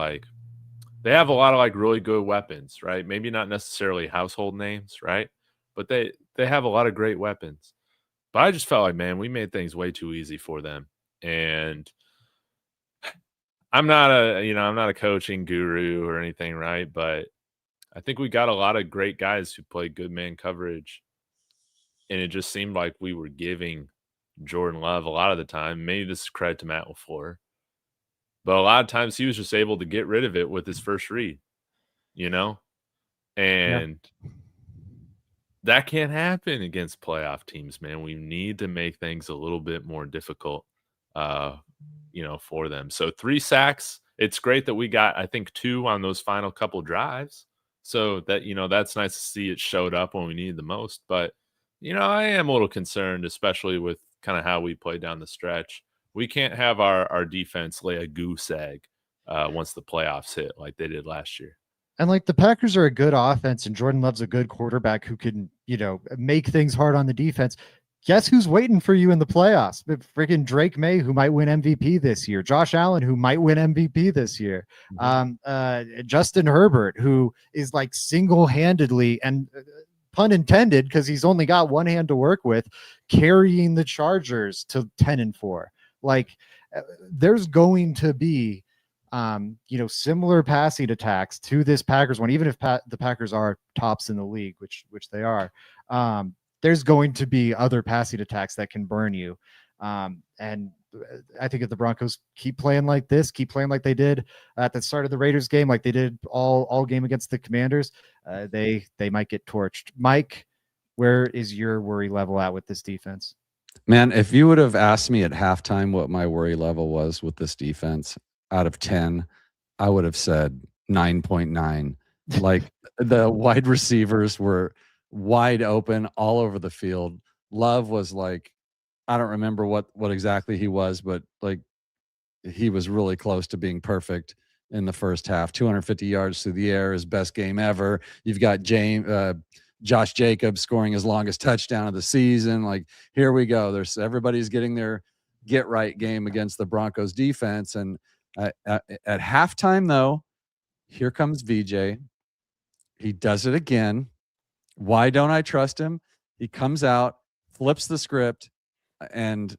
they have a lot of really good weapons, right? Maybe not necessarily household names, right? But they have a lot of great weapons. But I just felt like, man, we made things way too easy for them. And I'm not a coaching guru or anything, right? But I think we got a lot of great guys who play good man coverage. And it just seemed like we were giving Jordan Love a lot of the time. Maybe this is credit to Matt LaFleur. But a lot of times he was just able to get rid of it with his first read, And that can't happen against playoff teams, man. We need to make things a little bit more difficult, for them. So 3 sacks. It's great that we got, I think, 2 on those final couple drives. So that, that's nice to see it showed up when we needed the most. But, I am a little concerned, especially with kind of how we play down the stretch. We can't have our defense lay a goose egg once the playoffs hit like they did last year. And the Packers are a good offense and Jordan Love's a good quarterback who can, make things hard on the defense. Guess who's waiting for you in the playoffs? Freaking Drake May, who might win MVP this year. Josh Allen, who might win MVP this year. Mm-hmm. Justin Herbert, who is single-handedly and pun intended, because he's only got one hand to work with, carrying the Chargers to 10-4. There's going to be, similar passing attacks to this Packers one, even if the Packers are tops in the league, which they are. There's going to be other passing attacks that can burn you. And I think if the Broncos keep playing like this, keep playing like they did at the start of the Raiders game, like they did all game against the Commanders, they might get torched. Mike, where is your worry level at with this defense? Man, if you would have asked me at halftime what my worry level was with this defense out of 10, I would have said 9.9. The wide receivers were wide open all over the field. Love was I don't remember what exactly he was, but he was really close to being perfect in the first half. 250 yards through the air, his best game ever. You've got Josh Jacobs scoring his longest touchdown of the season. Here we go. Everybody's getting their get right game against the Broncos defense. And at halftime, though, here comes VJ. He does it again. Why don't I trust him? He comes out, flips the script, and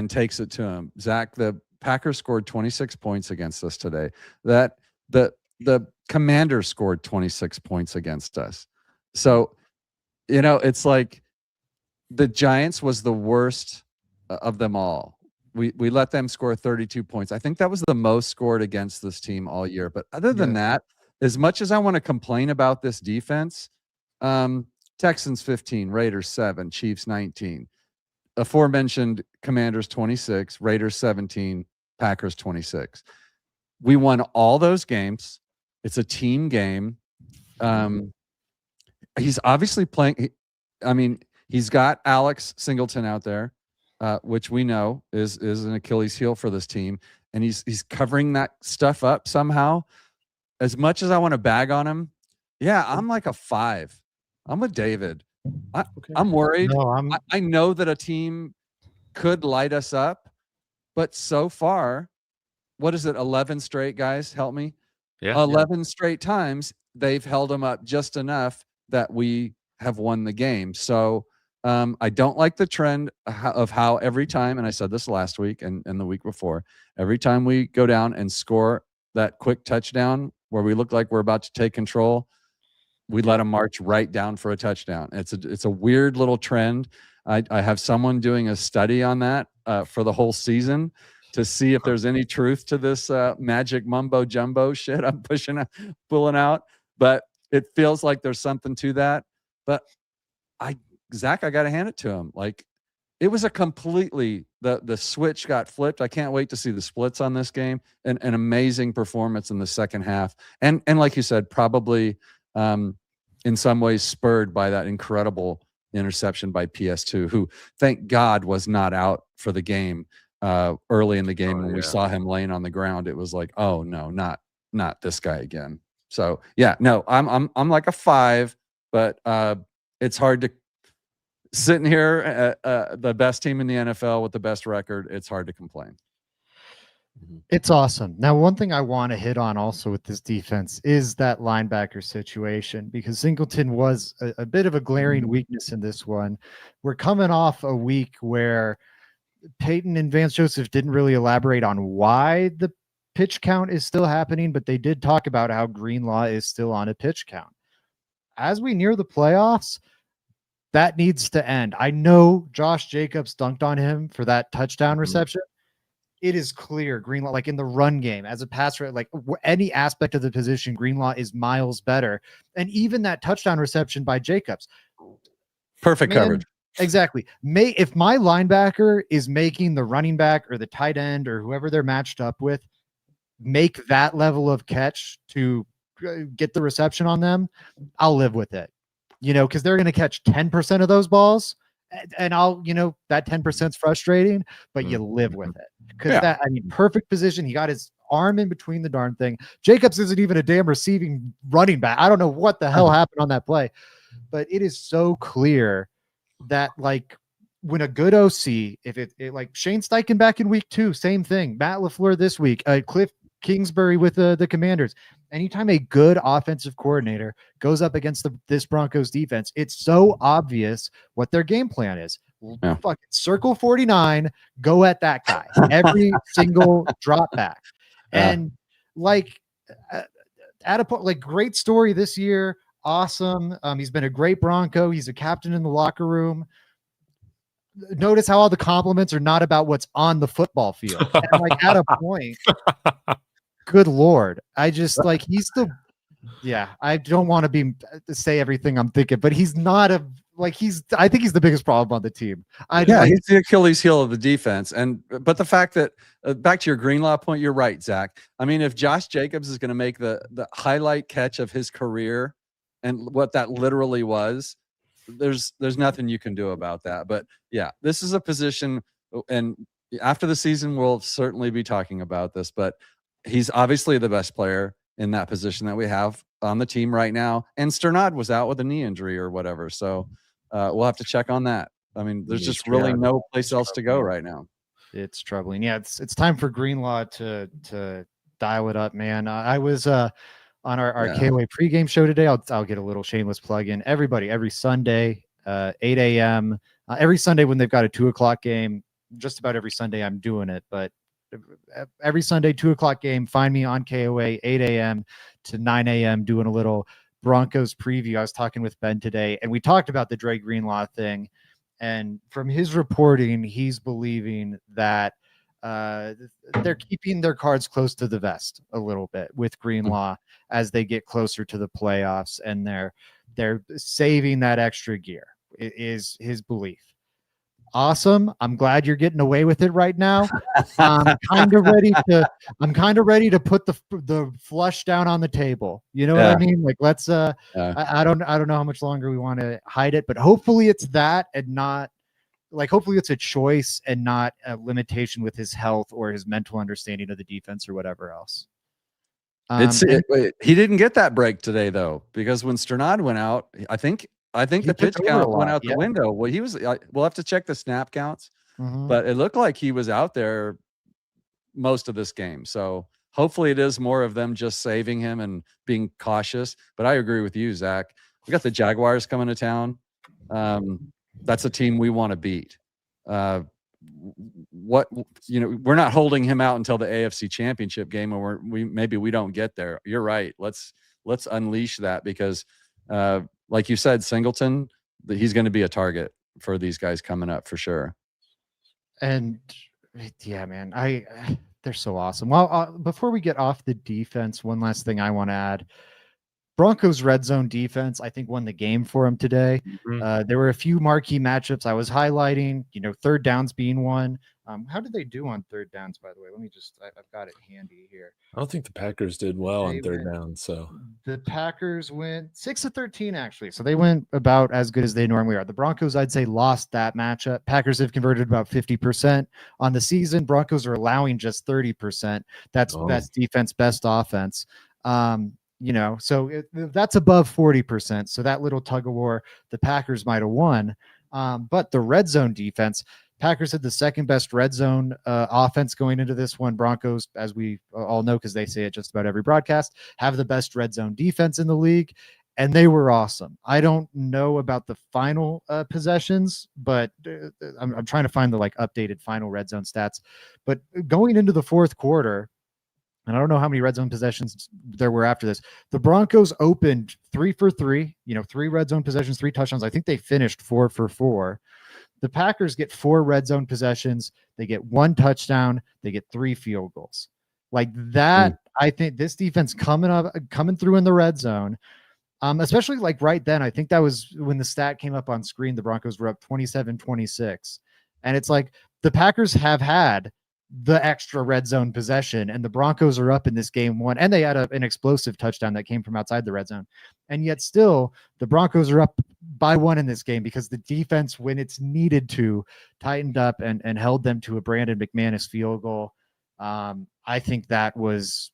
takes it to him. Zach, the Packers scored 26 points against us today. That the Commanders scored 26 points against us. So, it's the Giants was the worst of them all. We let them score 32 points. I think that was the most scored against this team all year. But other than that, as much as I want to complain about this defense, Texans 15, Raiders 7, Chiefs 19, aforementioned Commanders 26, Raiders 17, Packers 26. We won all those games. It's a team game. He's obviously playing. He's got Alex Singleton out there, which we know is an Achilles heel for this team, and he's covering that stuff up somehow. As much as I want to bag on him, I'm like a 5. I'm with David. I'm worried. No, I know that a team could light us up, but so far, what is it? 11 straight, guys? Help me. Yeah. 11 straight times they've held them up just enough that we have won the game. So I don't like the trend of how every time, and I said this last week and the week before, every time we go down and score that quick touchdown where we look like we're about to take control, we let them march right down for a touchdown. It's a weird little trend. I have someone doing a study on that for the whole season to see if there's any truth to this magic mumbo jumbo shit I'm pulling out. But it feels like there's something to that. But Zach, I got to hand it to him. Like, it was a completely, the switch got flipped. I can't wait to see the splits on this game. An amazing performance in the second half. And like you said, probably in some ways spurred by that incredible interception by PS2, who, thank God, was not out for the game early in the game. When we saw him laying on the ground, it was like, oh no, not this guy again. So I'm like a 5, but it's hard to sitting here the best team in the NFL with the best record. It's hard to complain. It's awesome. Now, one thing I want to hit on also with this defense is that linebacker situation, because Singleton was a bit of a glaring weakness in this one. We're coming off a week where Peyton and Vance Joseph didn't really elaborate on why the pitch count is still happening, but they did talk about how Greenlaw is still on a pitch count. As we near the playoffs, that needs to end. I know Josh Jacobs dunked on him for that touchdown reception. It is clear Greenlaw, like in the run game as a passer, like any aspect of the position, Greenlaw is miles better. And even that touchdown reception by Jacobs. Perfect coverage. Exactly. If my linebacker is making the running back or the tight end or whoever they're matched up with make that level of catch to get the reception on them, I'll live with it. Because they're going to catch 10% of those balls, and that 10% is frustrating, but you live with it. Because perfect position. He got his arm in between the darn thing. Jacobs isn't even a damn receiving running back. I don't know what the hell happened on that play, but it is so clear that, like, when a good OC, if it like Shane Steichen back in week 2, same thing. Matt LaFleur this week, Cliff Kingsbury with the Commanders. Anytime a good offensive coordinator goes up against this Broncos defense, it's so obvious what their game plan is. Fucking circle 49, go at that guy every single drop back. And like at a point, like, great story this year. Awesome. He's been a great Bronco. He's a captain in the locker room. Notice how all the compliments are not about what's on the football field. And like at a point, good Lord. I just like, he's still, I don't want to say everything I'm thinking, but he's not I think he's the biggest problem on the team. He's the Achilles heel of the defense. But the fact that, back to your Greenlaw point, you're right, Zach. I mean, if Josh Jacobs is going to make the highlight catch of his career and what that literally was, there's nothing you can do about that. But this is a position, and after the season, we'll certainly be talking about this, but he's obviously the best player in that position that we have on the team right now. And Sternad was out with a knee injury or whatever. So we'll have to check on that. I mean, there's just really no place else to go right now. It's troubling. Yeah, it's time for Greenlaw to dial it up, man. I was on our KOA pregame show today. I'll get a little shameless plug in. Everybody, every Sunday, 8 a.m. Every Sunday when they've got a 2:00 game, just about every Sunday I'm doing it, but every Sunday 2:00 game, find me on KOA 8 a.m. to 9 a.m. doing a little Broncos preview. I was talking with Ben today, and we talked about the Dre Greenlaw thing, And from his reporting, he's believing that they're keeping their cards close to the vest a little bit with Greenlaw as they get closer to the playoffs, and they're saving that extra gear is his belief. Awesome. I'm glad you're getting away with it right now. I'm kind of ready to put the flush down on the table. You know what I mean? Like, let's I don't know how much longer we want to hide it, but hopefully it's that, and not like, hopefully it's a choice and not a limitation with his health or his mental understanding of the defense or whatever else. He didn't get that break today though, because when Sternad went out, I think the pitch count went out the window. Well, we'll have to check the snap counts, but it looked like he was out there most of this game. So hopefully it is more of them just saving him and being cautious. But I agree with you, Zach. We got the Jaguars coming to town. That's a team we want to beat. We're not holding him out until the AFC Championship game, or maybe we don't get there. You're right. Let's unleash that, because like you said, Singleton, he's going to be a target for these guys coming up for sure. And yeah, man, they're so awesome. Well, before we get off the defense, one last thing I want to add. Broncos red zone defense, I think, won the game for him today. There were a few marquee matchups I was highlighting, third downs being one. How did they do on third downs, by the way? Let me I've got it handy here. I don't think the Packers did well on third down. So the Packers went 6 of 13, actually. So they went about as good as they normally are. The Broncos, I'd say, lost that matchup. Packers have converted about 50% on the season. Broncos are allowing just 30%. That's best defense, best offense. So that's above 40%. So that little tug of war, the Packers might have won. But the red zone defense, Packers had the second best red zone offense going into this one. Broncos, as we all know, because they say it just about every broadcast, have the best red zone defense in the league, and they were awesome. I don't know about the final possessions, but I'm trying to find the updated final red zone stats. But going into the fourth quarter, and I don't know how many red zone possessions there were after this, the Broncos opened 3 for 3, 3 red zone possessions, 3 touchdowns. I think they finished 4 for 4. The Packers get 4 red zone possessions. They get 1 touchdown. They get 3 field goals. Like that, I think this defense coming through in the red zone, especially right then, I think that was when the stat came up on screen. The Broncos were up 27-26. And it's like the Packers have had the extra red zone possession, and the Broncos are up in this game 1, and they had an explosive touchdown that came from outside the red zone. And yet still the Broncos are up by 1 in this game because the defense, when it's needed to, tightened up and held them to a Brandon McManus field goal. I think that was,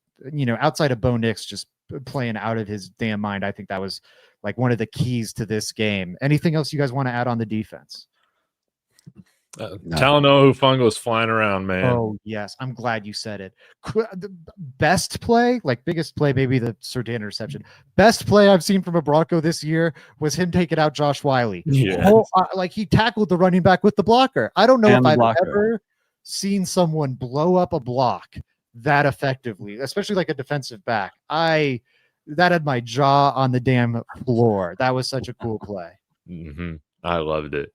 outside of Bo Nix just playing out of his damn mind, I think that was one of the keys to this game. Anything else you guys want to add on the defense? Talanoa Hufango's flying around, man. Oh, yes. I'm glad you said it. The best play, biggest play, maybe the Surtain interception. Best play I've seen from a Bronco this year was him taking out Josh Wiley. Yeah. He tackled the running back with the blocker. I don't know if I've ever seen someone blow up a block that effectively, especially a defensive back. That had my jaw on the damn floor. That was such a cool play. I loved it.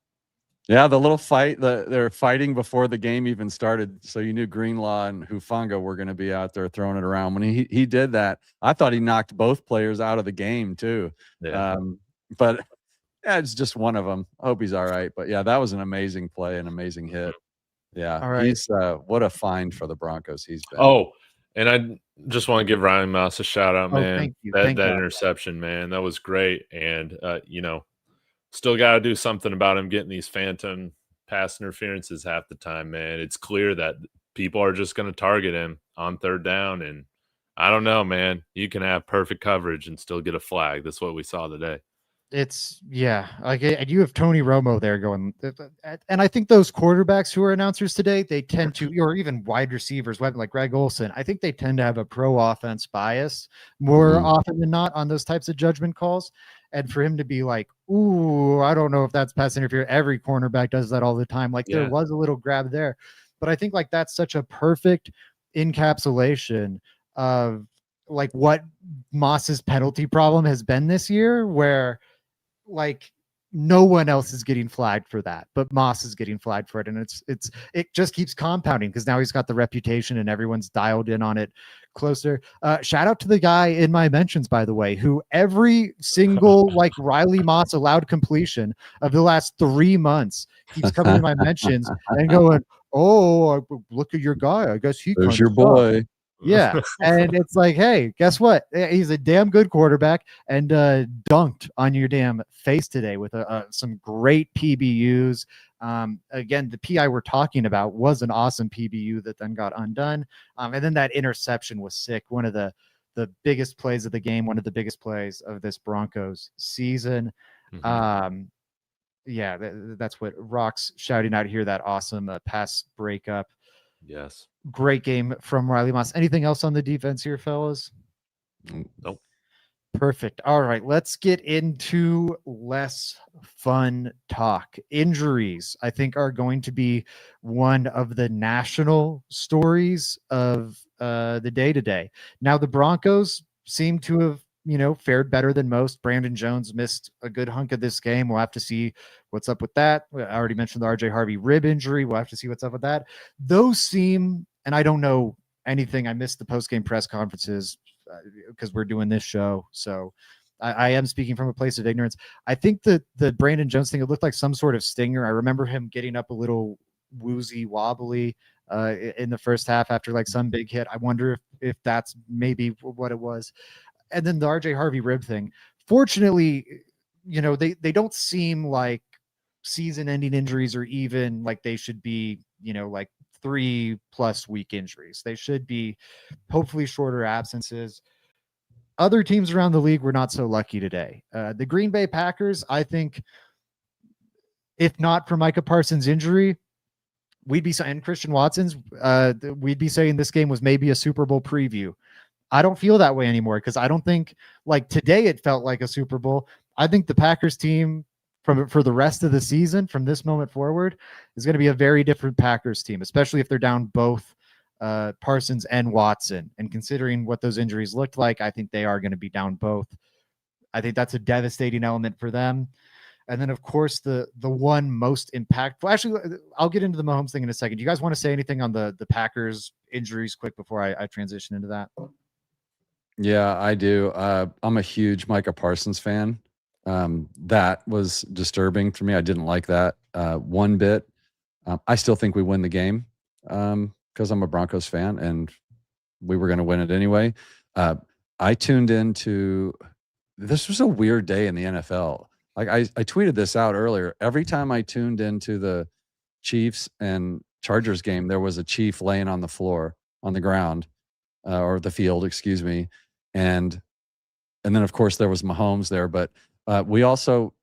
Yeah, the little fight, they're fighting before the game even started. So you knew Greenlaw and Hufanga were going to be out there throwing it around. When he did that, I thought he knocked both players out of the game too. Yeah. But yeah, it's just one of them. I hope he's all right. But yeah, that was an amazing play, an amazing hit. Yeah, all right. He's what a find for the Broncos he's been. Oh, and I just want to give Ryan Mouse a shout out, man. Thank you. That interception, man, that was great. And still got to do something about him getting these phantom pass interferences half the time, man. It's clear that people are just going to target him on third down. And I don't know, man. You can have perfect coverage and still get a flag. That's what we saw today. You have Tony Romo there going. And I think those quarterbacks who are announcers today, they tend to, or even wide receivers like Greg Olsen, I think they tend to have a pro offense bias more often than not on those types of judgment calls. And for him to be ooh, I don't know if that's pass interference. Every cornerback does that all the time. There was a little grab there, but I think that's such a perfect encapsulation of what Moss's penalty problem has been this year, where no one else is getting flagged for that, but Moss is getting flagged for it, and it just keeps compounding because now he's got the reputation and everyone's dialed in on it closer. Shout out to the guy in my mentions, by the way, who every single like Riley Moss allowed completion of the last 3 months keeps coming in my mentions and going, "Oh, look at your guy. I guess he There's can your boy." Yeah, and it's like, hey, guess what? He's a damn good quarterback and dunked on your damn face today with some great PBUs. Again, the PI we're talking about was an awesome PBU that then got undone. And then that interception was sick. One of the biggest plays of the game, one of the biggest plays of this Broncos season. Yeah, that's what Rock's shouting out here, that awesome pass breakup. Yes. Great game from Riley Moss. Anything else on the defense here, fellas? Nope. Perfect. All right, let's get into less fun talk. Injuries, I think, are going to be one of the national stories of the day today. Now, the Broncos seem to have, fared better than most. Brandon Jones missed a good hunk of this game. We'll have to see what's up with that. I already mentioned the RJ Harvey rib injury. We'll have to see what's up with that. Those seem, and I don't know anything. I missed the post-game press conferences because we're doing this show. So I am speaking from a place of ignorance. I think the Brandon Jones thing, it looked like some sort of stinger. I remember him getting up a little woozy wobbly in the first half after like some big hit. I wonder if that's maybe what it was. And then the RJ Harvey rib thing. Fortunately, they don't seem like season-ending injuries or even like they should be, like 3+ week injuries. They should be hopefully shorter absences. Other teams around the league were not so lucky today. The Green Bay Packers, I think, if not for Micah Parsons' injury, we'd be saying Christian Watson's, we'd be saying this game was maybe a Super Bowl preview. I don't feel that way anymore because I don't think like today it felt like a Super Bowl. I think the Packers team for the rest of the season, from this moment forward, is going to be a very different Packers team, especially if they're down both Parsons and Watson. And considering what those injuries looked like, I think they are going to be down both. I think that's a devastating element for them. And then, of course, the one most impactful. Actually, I'll get into the Mahomes thing in a second. Do you guys want to say anything on the Packers injuries quick before I transition into that? Yeah, I do. I'm a huge Micah Parsons fan. That was disturbing for me. I didn't like that one bit. I still think we win the game because I'm a Broncos fan and we were going to win it anyway. I tuned into, this was a weird day in the NFL. Like I tweeted this out earlier. Every time I tuned into the Chiefs and Chargers game, there was a Chief laying on the floor, on the ground, or the field, excuse me. And then of course there was Mahomes there, but we also,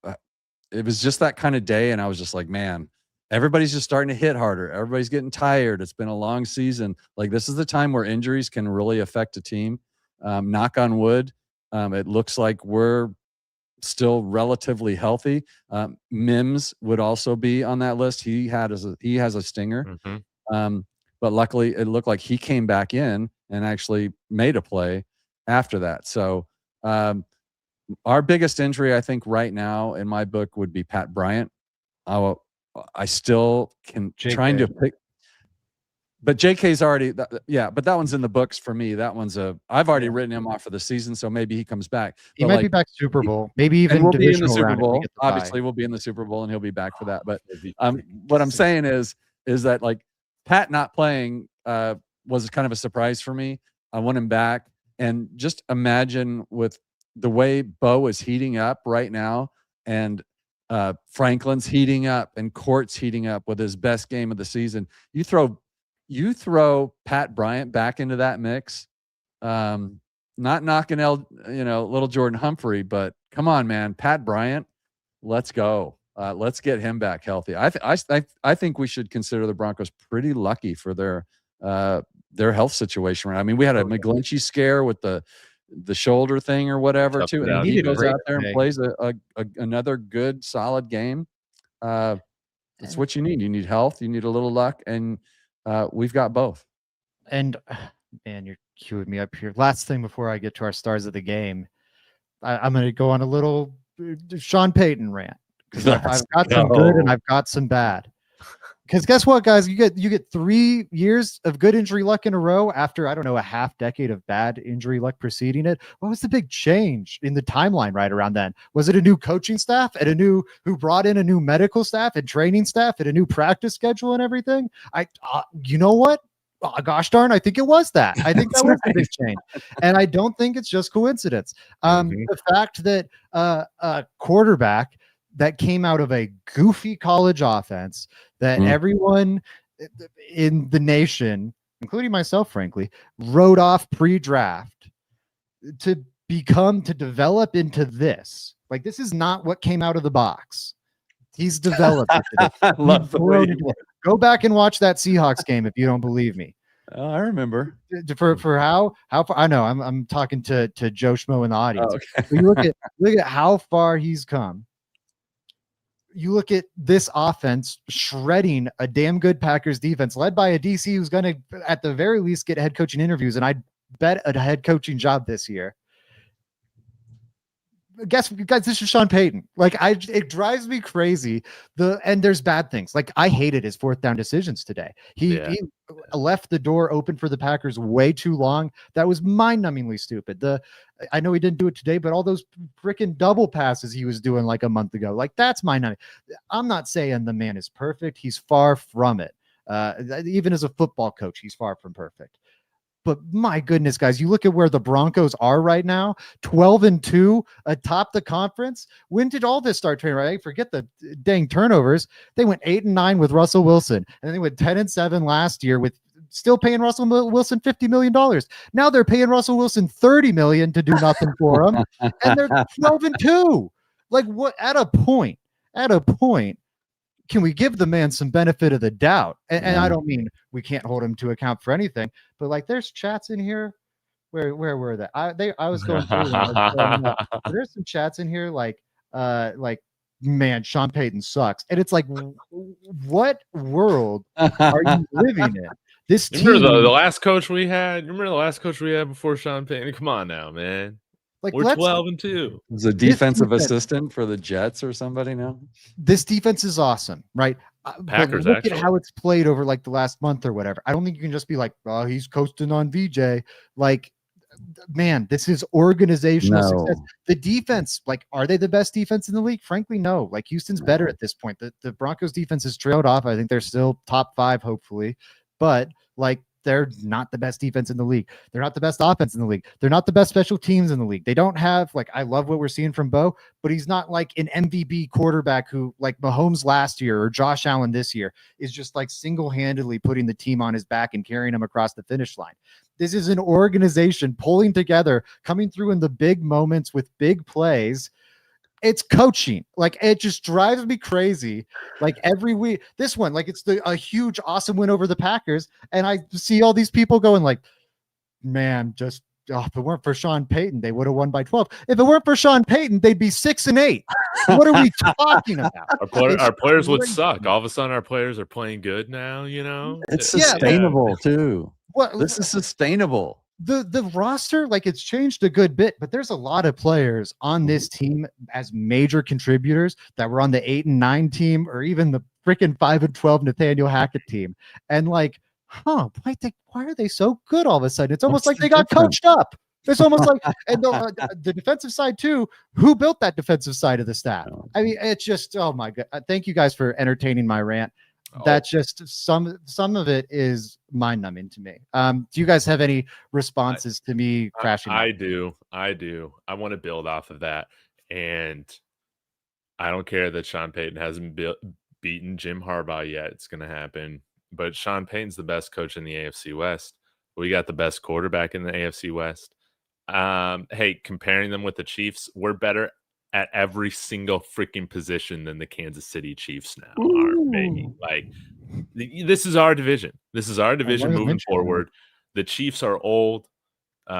it was just that kind of day. And I was just like, man, everybody's just starting to hit harder. Everybody's getting tired. It's been a long season. Like this is the time where injuries can really affect a team. Knock on wood. It looks like we're still relatively healthy. Mims would also be on that list. He has a stinger. But luckily it looked like he came back in and actually made a play after that. So our biggest injury, I think right now in my book would be Pat Bryant. I still can trying to pick, but JK's already, yeah, but that one's in the books for me. That one's I've already written him off for the season, so maybe he comes back. He might be back Super Bowl, maybe even we'll be in the Super round Bowl. Obviously, we'll be in the Super Bowl and he'll be back for that. But what I'm saying is that like Pat not playing was kind of a surprise for me. I want him back, and just imagine with the way Bo is heating up right now, and Franklin's heating up, and Court's heating up with his best game of the season. You throw Pat Bryant back into that mix. Not knocking little Jordan Humphrey, but come on, man, Pat Bryant, let's go. Let's get him back healthy. I think we should consider the Broncos pretty lucky for their health situation. I mean, we had a McGlinchey scare with the shoulder thing or whatever too, and he goes out there and plays another good solid game. That's what you need. You need health. You need a little luck, and we've got both. And man, you're queuing me up here. Last thing before I get to our stars of the game, I'm going to go on a little Sean Payton rant because I've got some good and I've got some bad. Because guess what, guys? You get 3 years of good injury luck in a row after, I don't know, a half decade of bad injury luck preceding it. What was the big change in the timeline right around then? Was it a new coaching staff and who brought in a new medical staff and training staff and a new practice schedule and everything? You know what? Oh, gosh darn, I think it was that. I think that was the big change. And I don't think it's just coincidence. The fact that a quarterback that came out of a goofy college offense that everyone in the nation, including myself, frankly, wrote off pre-draft to develop into this. Like, this is not what came out of the box. He's developed it. I love the way Go back and watch that Seahawks game if you don't believe me. Oh, I remember. For how far, I know I'm talking to Joe Schmo in the audience. Oh, okay. You look at how far he's come. You look at this offense shredding a damn good Packers defense led by a DC who's going to, at the very least, get head coaching interviews. And I'd bet a head coaching job this year. Guys, this is Sean Payton. Like, it drives me crazy. And there's bad things. Like, I hated his 4th down decisions today. He left the door open for the Packers way too long. That was mind-numbingly stupid. I know he didn't do it today, but all those freaking double passes he was doing like a month ago, like, that's mind-numbing. I'm not saying the man is perfect. He's far from it. Even as a football coach, he's far from perfect. But my goodness, guys, you look at where the Broncos are right now, 12-2 atop the conference. When did all this start training? Right? Forget the dang turnovers. They went 8-9 with Russell Wilson, and they went 10-7 last year with still paying Russell Wilson $50 million. Now they're paying Russell Wilson $30 million to do nothing for him, and they're 12-2. Like, what? At a point, can we give the man some benefit of the doubt? And I don't mean we can't hold him to account for anything, but like, there's chats in here. Where were they? I was going through them. There's some chats in here like, man, Sean Payton sucks. And it's like, what world are you living in? This team. Remember the last coach we had? Remember the last coach we had before Sean Payton? Come on now, man. Like, we're 12-2. Is a defensive assistant for the Jets or somebody now? This defense is awesome, right? Packers, but look at how it's played over like the last month or whatever. I don't think you can just be like, oh, he's coasting on VJ. Like, man, this is organizational success. The defense, like, are they the best defense in the league? Frankly, no. Like, Houston's better at this point. The Broncos defense has trailed off. I think they're still top 5, hopefully, but like, they're not the best defense in the league. They're not the best offense in the league. They're not the best special teams in the league. They don't have, like, I love what we're seeing from Bo, but he's not like an MVP quarterback who, like Mahomes last year or Josh Allen this year, is just like single-handedly putting the team on his back and carrying him across the finish line. This is an organization pulling together, coming through in the big moments with big plays. It's coaching. Like, it just drives me crazy. Like, every week, this one, like, it's a huge, awesome win over the Packers. And I see all these people going like, man, just, if it weren't for Sean Payton, they would have won by 12. If it weren't for Sean Payton, they'd be 6-8. What are we talking about? Our players would suck. All of a sudden, our players are playing good now, you know? It's sustainable, too. This is sustainable. The roster, like, it's changed a good bit, but there's a lot of players on this team as major contributors that were on the 8-9 team or even the freaking 5-12 Nathaniel Hackett team. And like, why are they so good all of a sudden? It's almost like they got coached up. It's almost like, and the defensive side too. Who built that defensive side of the staff? I mean, it's just, oh my God. Thank you guys for entertaining my rant. That's just some of it is mind-numbing to me. Do you guys have any responses to me crashing? I do. I want to build off of that, and I don't care that Sean Payton hasn't beaten Jim Harbaugh yet. It's going to happen, but Sean Payton's the best coach in the AFC West. We got the best quarterback in the AFC West. Hey, comparing them with the Chiefs, we're better at every single freaking position than the Kansas City Chiefs now are, baby. Like, this is our division. This is our division moving forward. The Chiefs are old. They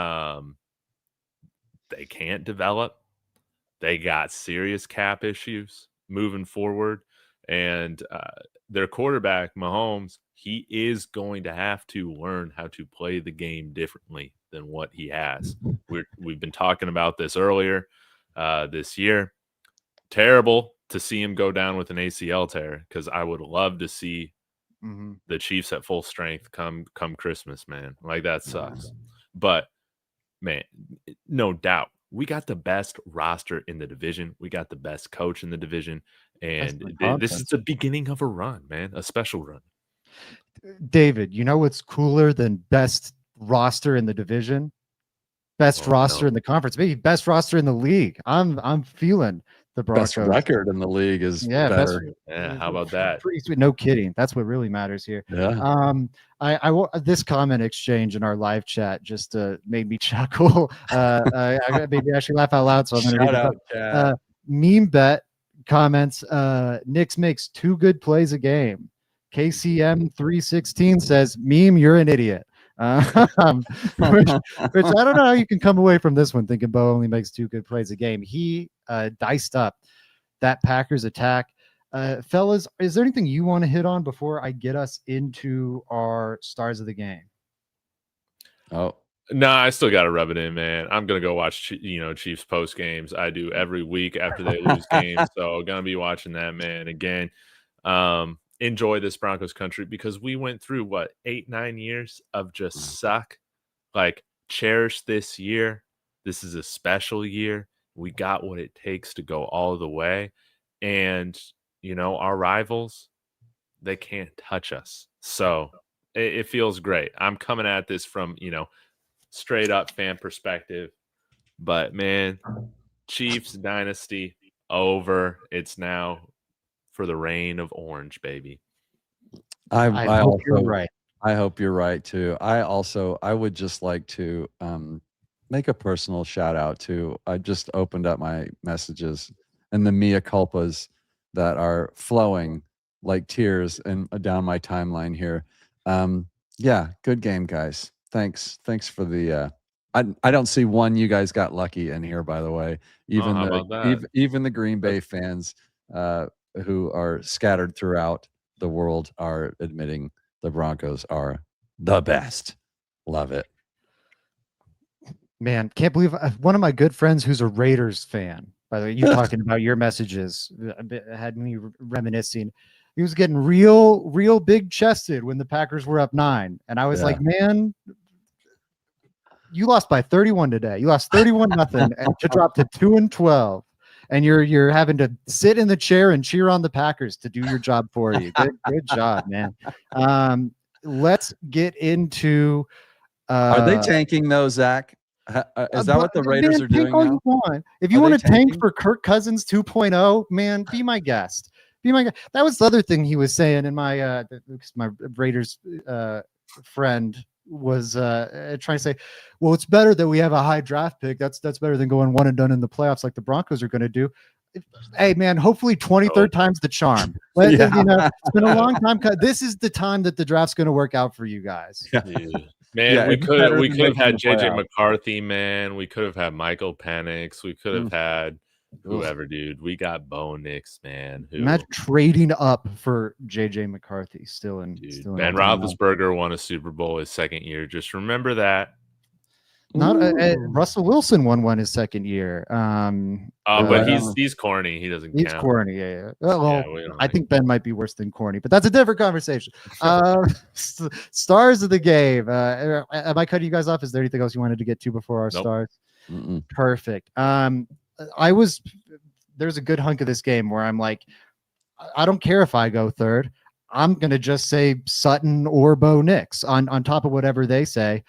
can't develop. They got serious cap issues moving forward. And their quarterback, Mahomes, he is going to have to learn how to play the game differently than what he has. We've been talking about this earlier this year. Terrible to see him go down with an ACL tear, because I would love to see the Chiefs at full strength come Christmas, man. Like, that sucks. But, man, no doubt, we got the best roster in the division. We got the best coach in the division. And this is the beginning of a run, man, a special run. David, you know what's cooler than best roster in the division? Best roster in the conference, maybe best roster in the league. I'm feeling the Broncos. Best record in the league is better. How about that? Pretty sweet. No kidding. That's what really matters here. Yeah. This comment exchange in our live chat just made me chuckle. I maybe actually laugh out loud. So I'm going to read it out. Meme Bet comments. Knicks makes 2 good plays a game. KCM 316 says, "Meme, you're an idiot." Which I don't know how you can come away from this one thinking Bo only makes 2 good plays a game. He diced up that Packers attack. Fellas, is there anything you want to hit on before I get us into our stars of the game? Oh, no, I still got to rub it in, man. I'm going to go watch, Chiefs post games. I do every week after they lose games. So going to be watching that, man. Again, enjoy this Broncos country, because we went through 8-9 years of just suck. Like, cherish this year. This is a special year. We got what it takes to go all the way. And, our rivals, they can't touch us. So it feels great. I'm coming at this from, straight up fan perspective. But, man, Chiefs dynasty over. It's now for the reign of orange, baby. I hope you're right. I hope you're right too. I would just like to make a personal shout out to, I just opened up my messages and the mea culpas that are flowing like tears and down my timeline here. Yeah, good game, guys. Thanks for the I don't see one you guys got lucky in here, by the way. Even the Green Bay fans who are scattered throughout the world are admitting the Broncos are the best. Love it. Man, can't believe one of my good friends who's a Raiders fan, by the way, you talking about your messages had me reminiscing. He was getting real big chested when the Packers were up 9. And I was like, man, you lost by 31 today. You lost 31-0 to drop to 2-12. And you're having to sit in the chair and cheer on the Packers to do your job for you. Good job, man. Let's get into. Are they tanking though, Zach? Is that what the Raiders are doing now? If you want to tank for Kirk Cousins 2.0, man, be my guest. That was the other thing he was saying in my Raiders friend was trying to say, well, it's better that we have a high draft pick. That's better than going 1 and done in the playoffs like the Broncos are going to do. Hey, man, hopefully 23rd time's the charm. It's been a long time. This is the time that the draft's going to work out for you guys. Man, we could have had JJ McCarthy, man. We could have had Michael Penix. We could have had whoever, dude. We got Bo Nix, man. Imagine trading up for JJ McCarthy. Still Ben Roethlisberger won a Super Bowl his second year. Just remember that. Russell Wilson won his second year. But he's corny. He doesn't. He's count. Corny. Yeah. Well, I think Ben might be worse than corny, but that's a different conversation. Stars of the game. Am I cutting you guys off? Is there anything else you wanted to get to before our stars? Perfect. There's a good hunk of this game where I'm like, I don't care if I go third. I'm gonna just say Sutton or Bo Nix on top of whatever they say.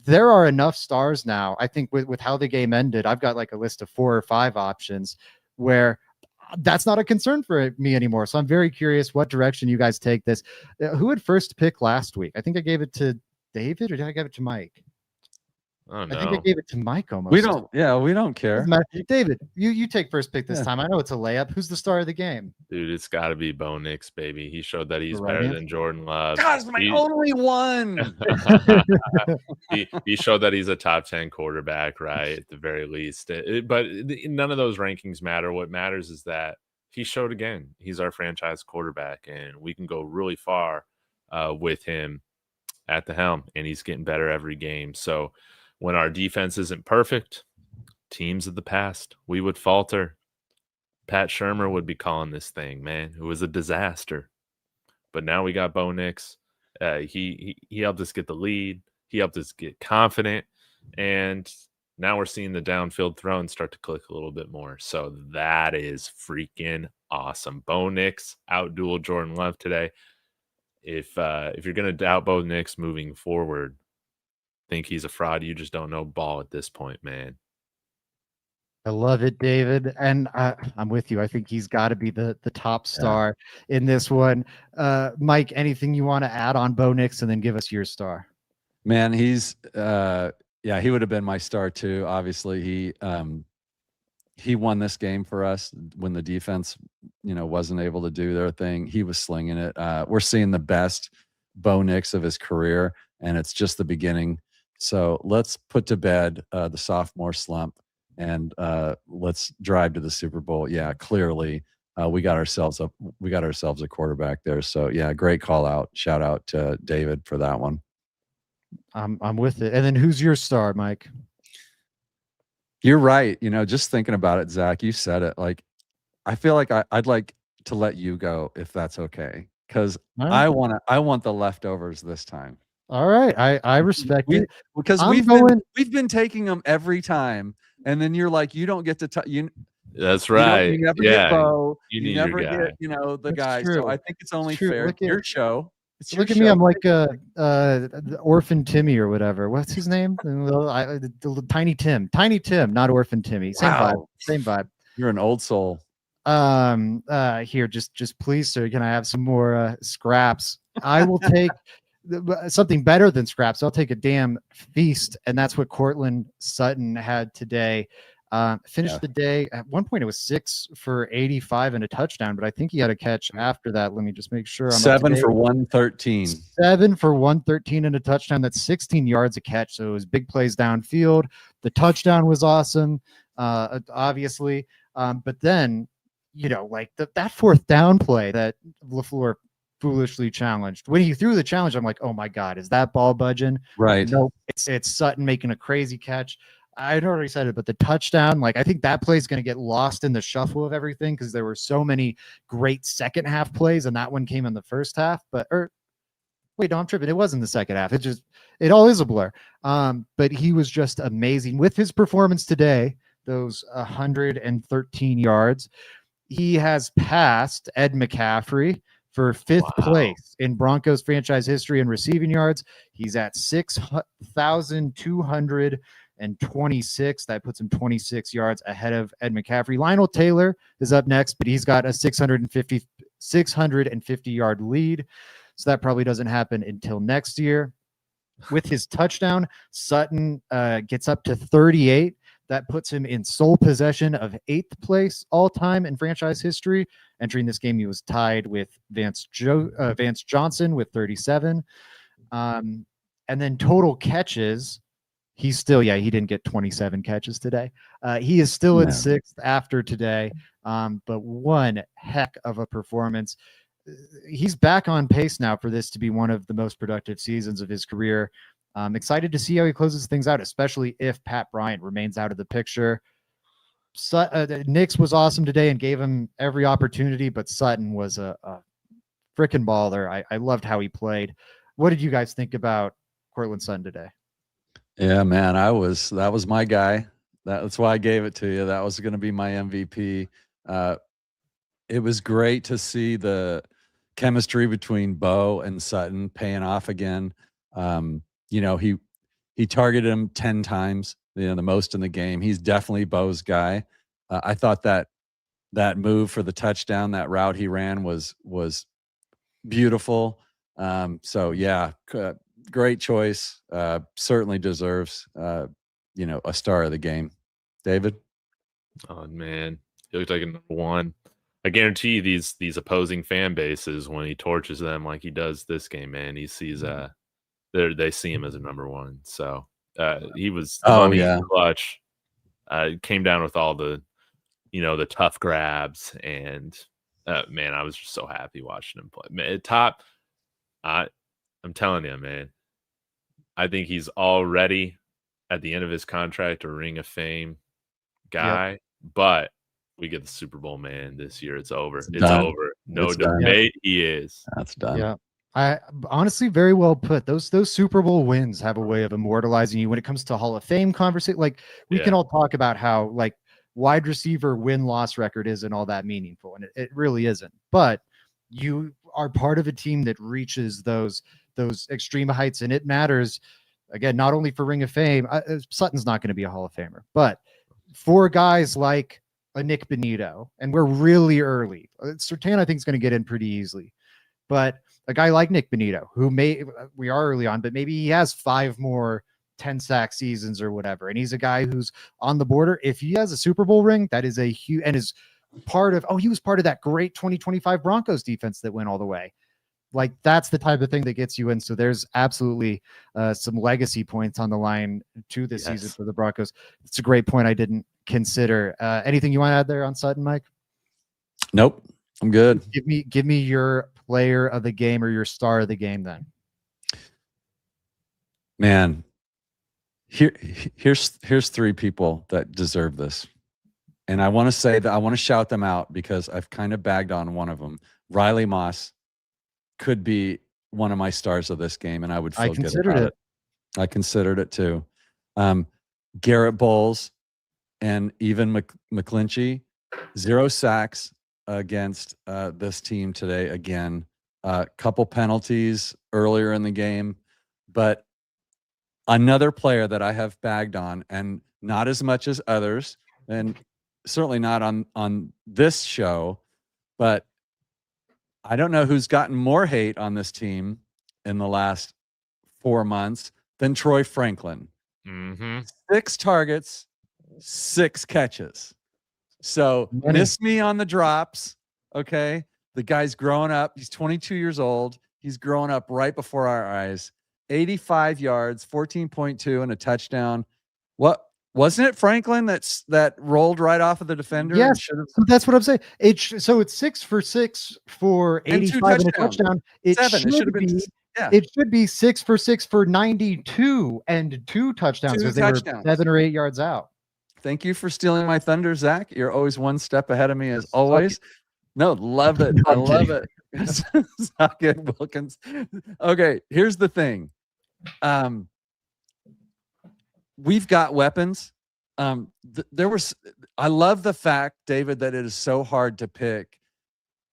There are enough stars now. I think with how the game ended, I've got like a list of 4 or 5 options where that's not a concern for me anymore. So I'm very curious what direction you guys take this. Who had first pick last week? I think I gave it to David, or did I give it to Mike? Oh, no. I think I gave it to Mike almost. We don't care. David, you take first pick this time. I know it's a layup. Who's the star of the game? Dude, it's got to be Bo Nix, baby. He showed that he's better than Jordan Love. God, it's my only one. he showed that he's a top 10 quarterback, right? At the very least. But none of those rankings matter. What matters is that he showed again. He's our franchise quarterback, and we can go really far with him at the helm, and he's getting better every game. So when our defense isn't perfect, teams of the past, we would falter. Pat Shermer would be calling this thing, man. It was a disaster. But now we got Bo Nix. He helped us get the lead. He helped us get confident. And now we're seeing the downfield throw start to click a little bit more. So that is freaking awesome. Bo Nix outdueled Jordan Love today. If you're gonna doubt Bo Nix moving forward, think he's a fraud. You just don't know ball at this point, man. I love it, David, and I'm with you. I think he's got to be the top star in this one. Mike, anything you want to add on Bo Nix, and then give us your star? Man, he's he would have been my star too. Obviously, he won this game for us when the defense, wasn't able to do their thing. He was slinging it. We're seeing the best Bo Nix of his career, and it's just the beginning. So let's put to bed the sophomore slump, and let's drive to the Super Bowl. Yeah, clearly we got ourselves a quarterback there. So yeah, great call out. Shout out to David for that one. I'm with it. And then who's your star, Mike? You're right. Just thinking about it, Zach, you said it. Like, I feel like I'd like to let you go if that's okay, because I want the leftovers this time. All right, I respect it because we've been taking them every time, and then you're like, you don't get to That's right. You never get Bo. You never get the That's guy. true. So I think it's only fair. Your show. Look at me, I'm like Orphan Timmy or whatever. What's his name? Tiny Tim, not Orphan Timmy. Same vibe. You're an old soul. Here, just please, sir, can I have some more scraps? I will take something better than scraps. I'll take a damn feast, and that's what Cortland Sutton had today. Finished the day. At one point, it was 6 for 85 and a touchdown, but I think he had a catch after that. Let me just make sure. 7 for 113. 7 for 113 and a touchdown. That's 16 yards a catch. So it was big plays downfield. The touchdown was awesome, obviously. But then, like that fourth down play that LaFleur foolishly challenged. When he threw the challenge, I'm like, oh my God, is that ball budging? Right. Nope. It's Sutton making a crazy catch. I had already said it, but the touchdown, like, I think that play is going to get lost in the shuffle of everything because there were so many great second half plays, and that one came in the first half. Wait, no, I'm tripping. It was in the second half. It all is a blur. But he was just amazing with his performance today. Those 113 yards. He has passed Ed McCaffrey for 5th place in Broncos franchise history in receiving yards. He's at 6,226. That puts him 26 yards ahead of Ed McCaffrey. Lionel Taylor is up next, but he's got a 650 yard lead. So that probably doesn't happen until next year. With his touchdown, Sutton gets up to 38. That puts him in sole possession of 8th place all time in franchise history. Entering this game, he was tied with Vance Johnson with 37. And then total catches, he didn't get 27 catches today. He is still in 6th after today, but one heck of a performance. He's back on pace now for this to be one of the most productive seasons of his career. I'm excited to see how he closes things out, especially if Pat Bryant remains out of the picture. Nix was awesome today and gave him every opportunity, but Sutton was a freaking baller. I loved how he played. What did you guys think about Cortland Sutton today? Yeah, man, that was my guy. That's why I gave it to you. That was going to be my MVP. It was great to see the chemistry between Bo and Sutton paying off again. He targeted him 10 times, the most in the game. He's definitely Bo's guy. I thought that move for the touchdown, that route he ran was beautiful. So yeah, great choice. Certainly deserves, a star of the game. David? Oh man, he looked like a number one. I guarantee these opposing fan bases, when he torches them like he does this game, man, he sees they see him as a number one. So he was clutch. Came down with all the the tough grabs, and man, I was just so happy watching him play. Man, I'm telling you, man, I think he's already at the end of his contract, a Ring of Fame guy. Yep. But we get the Super Bowl, man, this year. It's over. It's done. over. No It's done. debate. He is. That's done. Yeah. I honestly, very well put. Those Super Bowl wins have a way of immortalizing you when it comes to Hall of Fame conversation. Like we can all talk about how like wide receiver win-loss record isn't all that meaningful, and it really isn't. But you are part of a team that reaches those extreme heights, and it matters. Again, not only for Ring of Fame, Sutton's not going to be a Hall of Famer, but for guys like a Nick Benito, and we're really early. Surtain, I think, is going to get in pretty easily, but a guy like Nick Benito, who we are early on, but maybe he has 5 more 10-sack seasons or whatever, and he's a guy who's on the border. If he has a Super Bowl ring, that is a huge, and is part of. Oh, he was part of that great 2025 Broncos defense that went all the way. Like that's the type of thing that gets you in. So there's absolutely some legacy points on the line to this season for the Broncos. It's a great point I didn't consider. Anything you want to add there on Sutton, Mike? Nope, I'm good. Give me your player of the game or your star of the game then. Man, here's 3 people that deserve this. And I want to say that I want to shout them out because I've kind of bagged on one of them. Riley Moss could be one of my stars of this game, and I would feel good about it. I considered it too. Garrett Bowles and even McClinchy, 0 sacks against this team today again. Couple penalties earlier in the game, but another player that I have bagged on, and not as much as others, and certainly not on this show, but I don't know who's gotten more hate on this team in the last 4 months than Troy Franklin. 6 targets, 6 catches. So miss me on the drops. Okay. The guy's growing up. He's 22 years old. He's growing up right before our eyes. 85 yards, 14.2 and a touchdown. What wasn't it Franklin that rolled right off of the defender? Yes, that's what I'm saying. It's 6 for 6 for 85 and a touchdown. It should be 6 for 6 for 92 and 2 touchdowns because they were 7 or 8 yards out. Thank you for stealing my thunder, Zach. You're always one step ahead of me as always. No, love it. I love it. Socket Wilkins. Okay, here's the thing. We've got weapons. I love the fact, David, that it is so hard to pick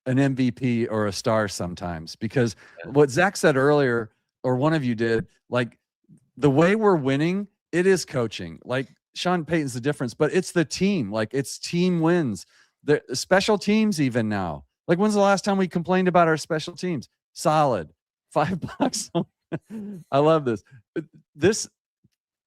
an MVP or a star sometimes, because what Zach said earlier, or one of you did, like the way we're winning, it is coaching. Like Sean Payton's the difference, but it's the team. Like it's team wins. The special teams even now. Like when's the last time we complained about our special teams? Solid. $5. I love this.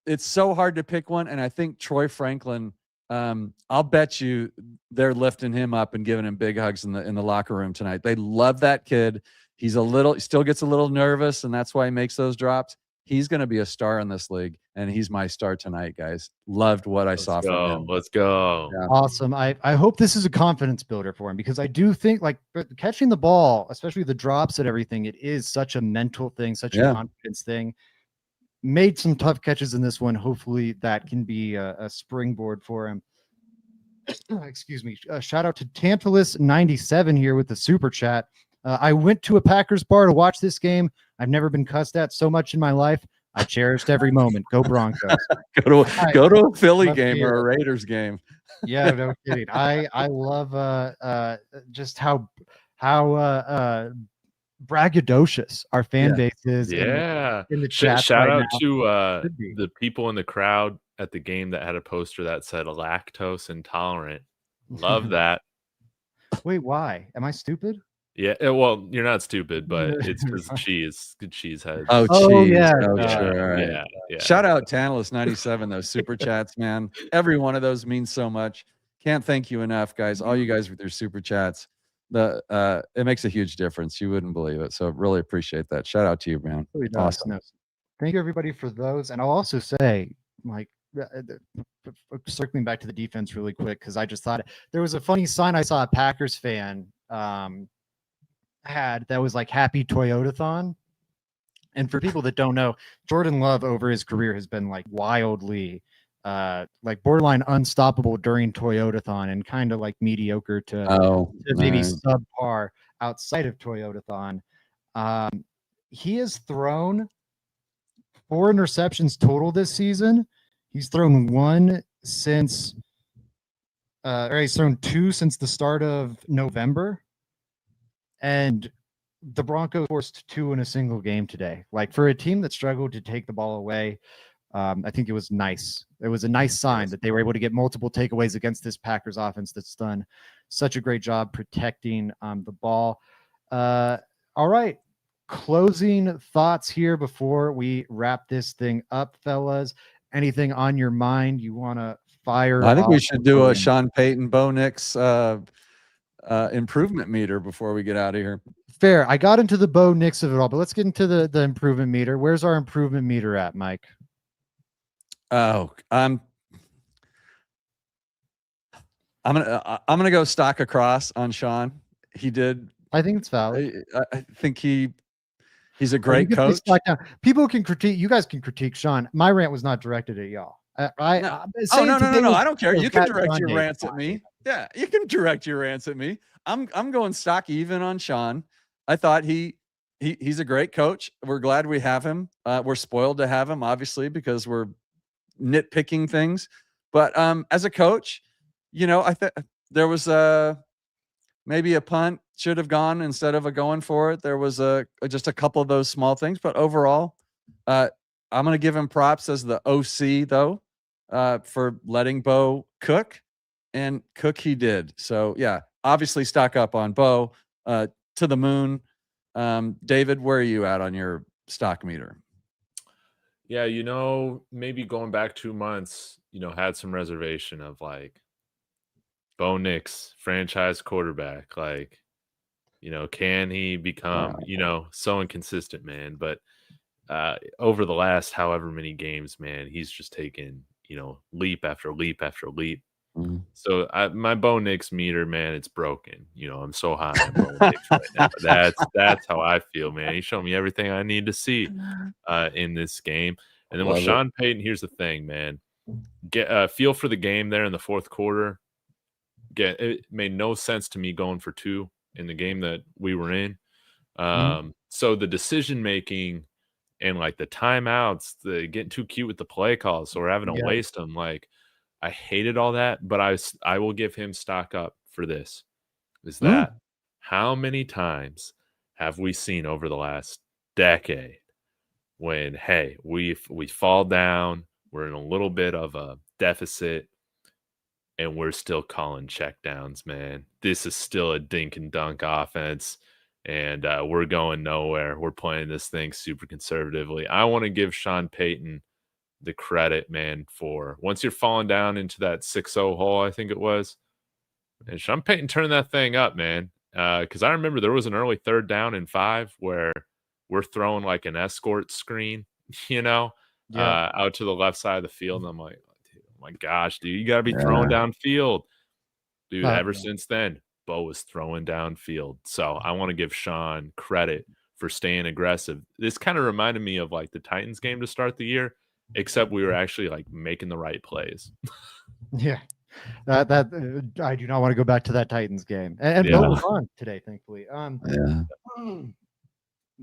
It's so hard to pick one, and I think Troy Franklin. I'll bet you they're lifting him up and giving him big hugs in the locker room tonight. They love that kid. He still gets a little nervous, and that's why he makes those drops. He's going to be a star in this league, and he's my star tonight, guys. Loved what I saw from him. Let's go. Yeah. Awesome. I hope this is a confidence builder for him, because I do think like catching the ball, especially the drops and everything, it is such a mental thing, such a confidence thing. Made some tough catches in this one. Hopefully that can be a springboard for him. Excuse me. Shout out to Tantalus97 here with the super chat. I went to a Packers bar to watch this game. I've never been cussed at so much in my life. I cherished every moment. Go Broncos. go to a Philly game or a Raiders game. Yeah, no kidding. I love just how braggadocious our fan base is. Yeah. In the chat. Shout out to the people in the crowd at the game that had a poster that said lactose intolerant. Love that. Wait, why? Am I stupid? Yeah, well, you're not stupid, but it's because cheese, good cheese heads. Oh, cheese. Yeah. Sure. Right. Yeah. Shout out Tantalus97, those super chats, man. Every one of those means so much. Can't thank you enough, guys. All you guys with your super chats. It makes a huge difference. You wouldn't believe it. So really appreciate that. Shout out to you, man. Really awesome. Nice. Thank you, everybody, for those. And I'll also say, like, circling back to the defense really quick, because I just thought there was a funny sign I saw a Packers fan had that was like Happy Toyotathon. And for people that don't know, Jordan Love over his career has been like wildly like borderline unstoppable during Toyotathon and kind of like mediocre to maybe subpar outside of Toyotathon. He has thrown 4 interceptions total this season. He's thrown 1 since, or he's thrown 2 since the start of November. And the Broncos forced 2 in a single game today. Like, for a team that struggled to take the ball away, I think it was nice. It was a nice sign that they were able to get multiple takeaways against this Packers offense that's done such a great job protecting the ball. All right. Closing thoughts here before we wrap this thing up, fellas. Anything on your mind you want to fire? I think we should do a Sean Payton, Bo Nix improvement meter before we get out of here. Fair. I got into the Bo Nix of it all, but let's get into the improvement meter. Where's our improvement meter at, Mike? Oh, I'm gonna go stock across on Sean. He did. I think it's valid. I think he's a great coach. People can critique. You guys can critique Sean. My rant was not directed at y'all. No. I don't care. You can direct your rants at me. Yeah, you can direct your rants at me. I'm going stock even on Sean. I thought he's a great coach. We're glad we have him. We're spoiled to have him, obviously, because we're nitpicking things. But as a coach, I think there was maybe a punt should have gone instead of a going for it. There was just a couple of those small things, but overall, I'm going to give him props as the OC though, for letting Bo cook, and cook he did. So yeah, obviously stock up on Bo, to the moon. David, where are you at on your stock meter? Yeah, maybe going back 2 months, had some reservation of like Bo Nix, franchise quarterback, like, can he become, so inconsistent, man? But over the last however many games, man, he's just taken, leap after leap after leap. Mm-hmm. So my Bo Nix meter, man, it's broken. I'm so high on Bo Nix right now. That's how I feel, man. He showed me everything I need to see in this game. And then with Sean Payton, here's the thing, man. Get feel for the game there in the fourth quarter. It made no sense to me going for 2 in the game that we were in. So the decision making and like the timeouts, the getting too cute with the play calls, so we're having to waste them. Like, I hated all that, but I will give him stock up for this. Is that how many times have we seen over the last decade when, hey, we fall down, we're in a little bit of a deficit, and we're still calling checkdowns, man. This is still a dink and dunk offense, and we're going nowhere. We're playing this thing super conservatively. I want to give Sean Payton the credit, man, for once you're falling down into that 6-0 hole, I think it was, and Sean Payton turned that thing up, man. Because I remember there was an early 3rd down and 5 where we're throwing like an escort screen, out to the left side of the field, and I'm like, my gosh, dude, you got to be throwing downfield. Dude, ever since then, Bo was throwing downfield. So I want to give Sean credit for staying aggressive. This kind of reminded me of like the Titans game to start the year, except we were actually like making the right plays. Yeah. I do not want to go back to that Titans game. And Bo was on today, thankfully.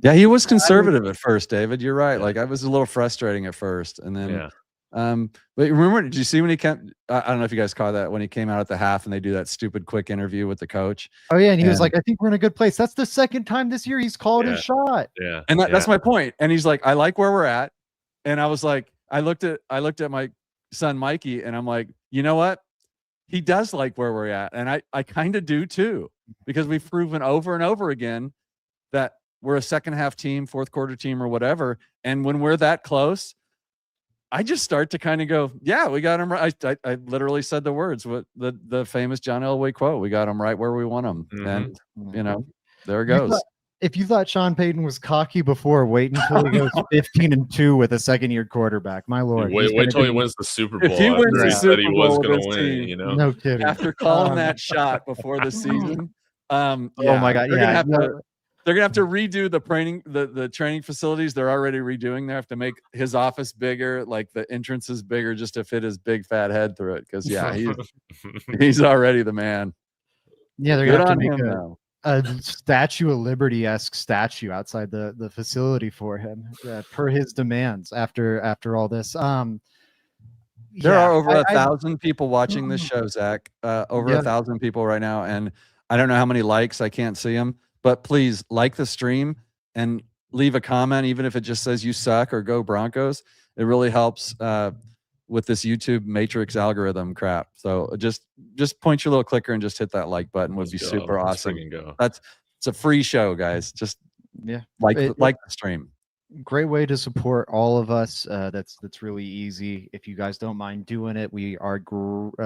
Yeah, he was conservative at first, David. You're right. Like, I was a little frustrating at first. And then but remember, did you see when he came? I don't know if you guys caught that when he came out at the half and they do that stupid quick interview with the coach. Oh yeah, and he was like, "I think we're in a good place." That's the second time this year he's called his shot. Yeah, and that's my point. And he's like, "I like where we're at," and I was like, I looked at my son Mikey, and I'm like, you know what? He does like where we're at, and I kind of do too, because we've proven over and over again that we're a second half team, fourth quarter team, or whatever. And when we're that close, I just start to kind of go, yeah, we got him right. I literally said the words, what the famous John Elway quote, we got him right where we want him. And, there it goes. If you thought Sean Payton was cocky before, wait until he goes 15-2 with a second-year quarterback. My Lord. Wait till he wins the Super Bowl. If he wins the Super Bowl, no kidding. After calling that shot before the season. Oh my God. Yeah. They're gonna have to redo the training facilities. They're already redoing. They have to make his office bigger, like the entrance is bigger, just to fit his big fat head through it. Because he's already the man. Yeah, they're Good gonna have on to make him though. a Statue of Liberty-esque statue outside the facility for him, per his demands after all this. There Yeah, are over 1,000 people watching this Mm. show, Zach. Over Yeah. 1,000 people right now, and I don't know how many likes. I can't see them, but please like the stream and leave a comment, even if it just says you suck or go Broncos. It really helps with this YouTube matrix algorithm crap. So just point your little clicker and just hit that like button. Would be super awesome. It's a free show, guys. Just like the stream. Great way to support all of us. That's really easy. If you guys don't mind doing it, we are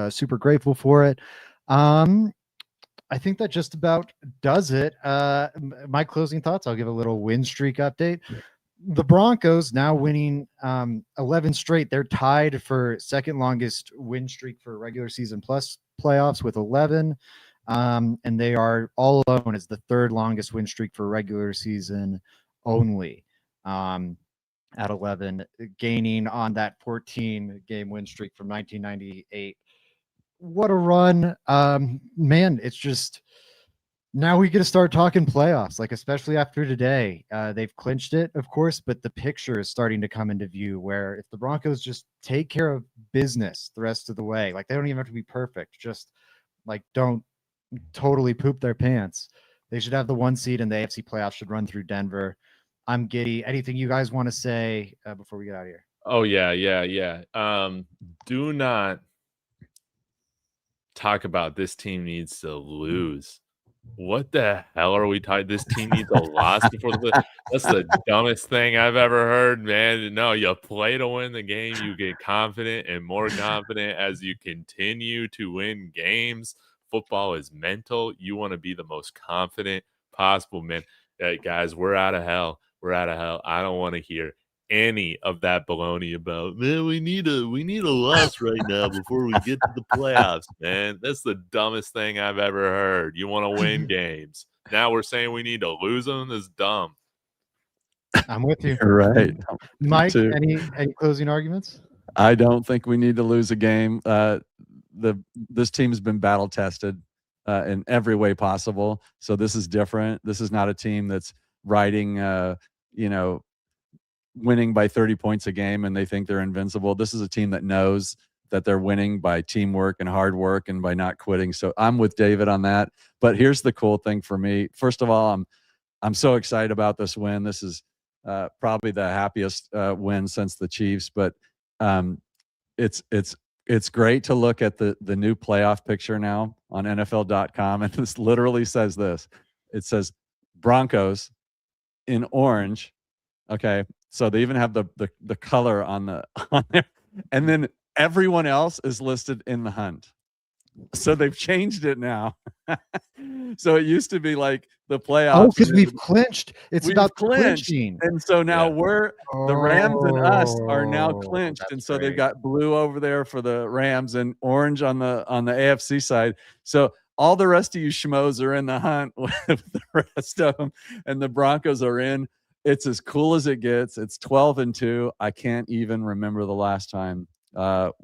super grateful for it. I think that just about does it. My closing thoughts. I'll give a little win streak update. The Broncos now winning 11 straight. They're tied for second longest win streak for regular season plus playoffs with 11. And they are all alone as the third longest win streak for regular season only. At 11, gaining on that 14-game win streak from 1998. What a run. Man, it's just now we get to start talking playoffs, like especially after today. They've clinched it, of course, but the picture is starting to come into view where if the Broncos just take care of business the rest of the way, like they don't even have to be perfect, just like don't totally poop their pants. They should have the 1 seed in the AFC playoffs, should run through Denver. I'm giddy. Anything you guys want to say before we get out of here? Oh, yeah. Do not talk about this team needs to lose. What the hell are we talking? This team needs a loss before that's the dumbest thing I've ever heard, man. No, you play to win the game. You get confident and more confident as you continue to win games. Football is mental. You want to be the most confident possible, man. Hey, guys, we're out of hell. We're out of hell. I don't want to hear any of that baloney about, man, we need a loss right now before we get to the playoffs, man. That's the dumbest thing I've ever heard. You want to win games. Now we're saying we need to lose them? That's dumb. I'm with you. You're right. Mike, any closing arguments? I don't think we need to lose a game. This team has been battle tested in every way possible. So this is different. This is not a team that's riding, winning by 30 points a game and they think they're invincible. This is a team that knows that they're winning by teamwork and hard work and by not quitting. So I'm with David on that. But here's the cool thing for me. First of all, I'm so excited about this win. This is probably the happiest win since the Chiefs. But it's great to look at the new playoff picture now on NFL.com, and this literally says this. It says Broncos in orange. Okay, so they even have the color on there, and then everyone else is listed in the hunt. So they've changed it now. So it used to be like the playoffs. Oh, because we've clinched. It's about clinching. And so now the Rams and us are now clinched. And so they've got blue over there for the Rams and orange on the AFC side. So all the rest of you schmoes are in the hunt with the rest of them. And the Broncos are in. It's as cool as it gets. It's 12-2. I can't even remember the last time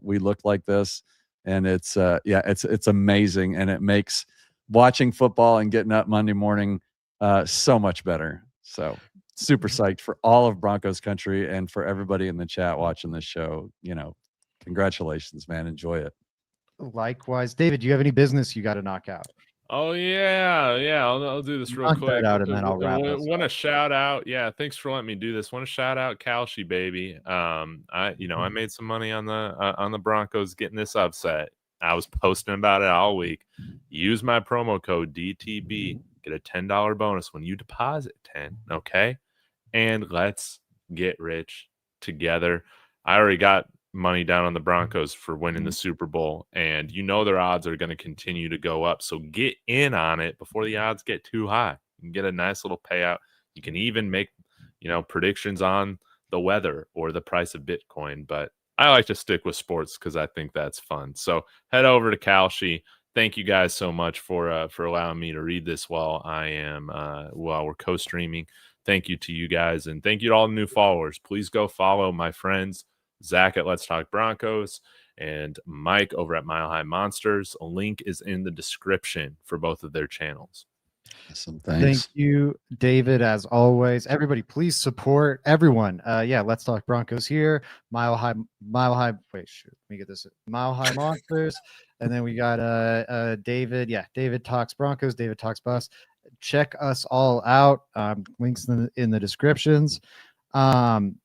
we looked like this. And it's amazing, and it makes watching football and getting up Monday morning so much better. So super psyched for all of Broncos country and for everybody in the chat watching this show. Congratulations, man. Enjoy it. Likewise. David, do you have any business you got to knock out? Oh, yeah. I'll do this real quick. Out and then I'll wrap us want to shout out. Yeah, thanks for letting me do this. Want to shout out Kalshi, baby. I made some money on the Broncos getting this upset. I was posting about it all week. Use my promo code DTB. Get a $10 bonus when you deposit 10. Okay, and let's get rich together. I already got money down on the Broncos for winning the Super Bowl, and their odds are going to continue to go up. So get in on it before the odds get too high. You can get a nice little payout. You can even make, predictions on the weather or the price of Bitcoin. But I like to stick with sports because I think that's fun. So head over to Kalshi, thank you guys so much for allowing me to read this while we're co-streaming. Thank you to you guys, and thank you to all the new followers. Please go follow my friends Zach at Let's Talk Broncos and Mike over at Mile High Monsters. A link is in the description for both of their channels. Awesome. Thanks. Thank you, David, as always. Everybody, please support everyone. Let's Talk Broncos here. Mile High, wait, shoot, let me get this. Mile High Monsters. And then we got David. Yeah, David Talks Broncos, David Talks Bus. Check us all out. Links in the descriptions. What am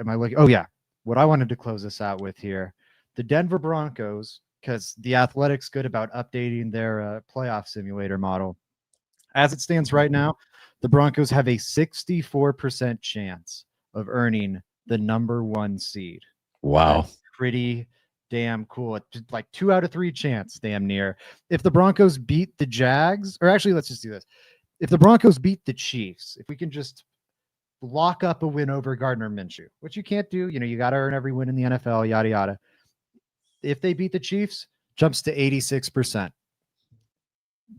I looking? Oh, yeah. What I wanted to close this out with here, the Denver Broncos, because the Athletic's good about updating their playoff simulator model. As it stands right now, the Broncos have a 64% chance of earning the number 1 seed. Wow. That's pretty damn cool. It's like 2 out of 3 chance, damn near. If the Broncos beat the Jags, or actually, let's just do this. If the Broncos beat the Chiefs, if we can just lock up a win over Gardner Minshew, which you can't do, you got to earn every win in the NFL, yada, yada. If they beat the Chiefs, jumps to 86%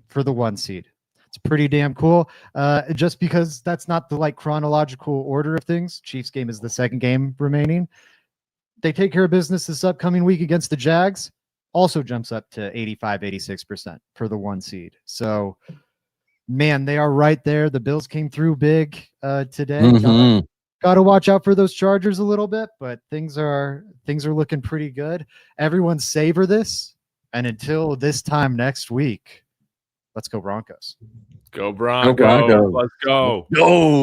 for the 1 seed. It's pretty damn cool. Just because that's not the chronological order of things. Chiefs game is the second game remaining. They take care of business this upcoming week against the Jags. Also jumps up to 85-86% for the 1 seed. So, man, they are right there. The Bills came through big today. Mm-hmm. Got to watch out for those Chargers a little bit, but things are looking pretty good. Everyone savor this, and until this time next week, let's go Broncos. Go Broncos. Let's go. Go.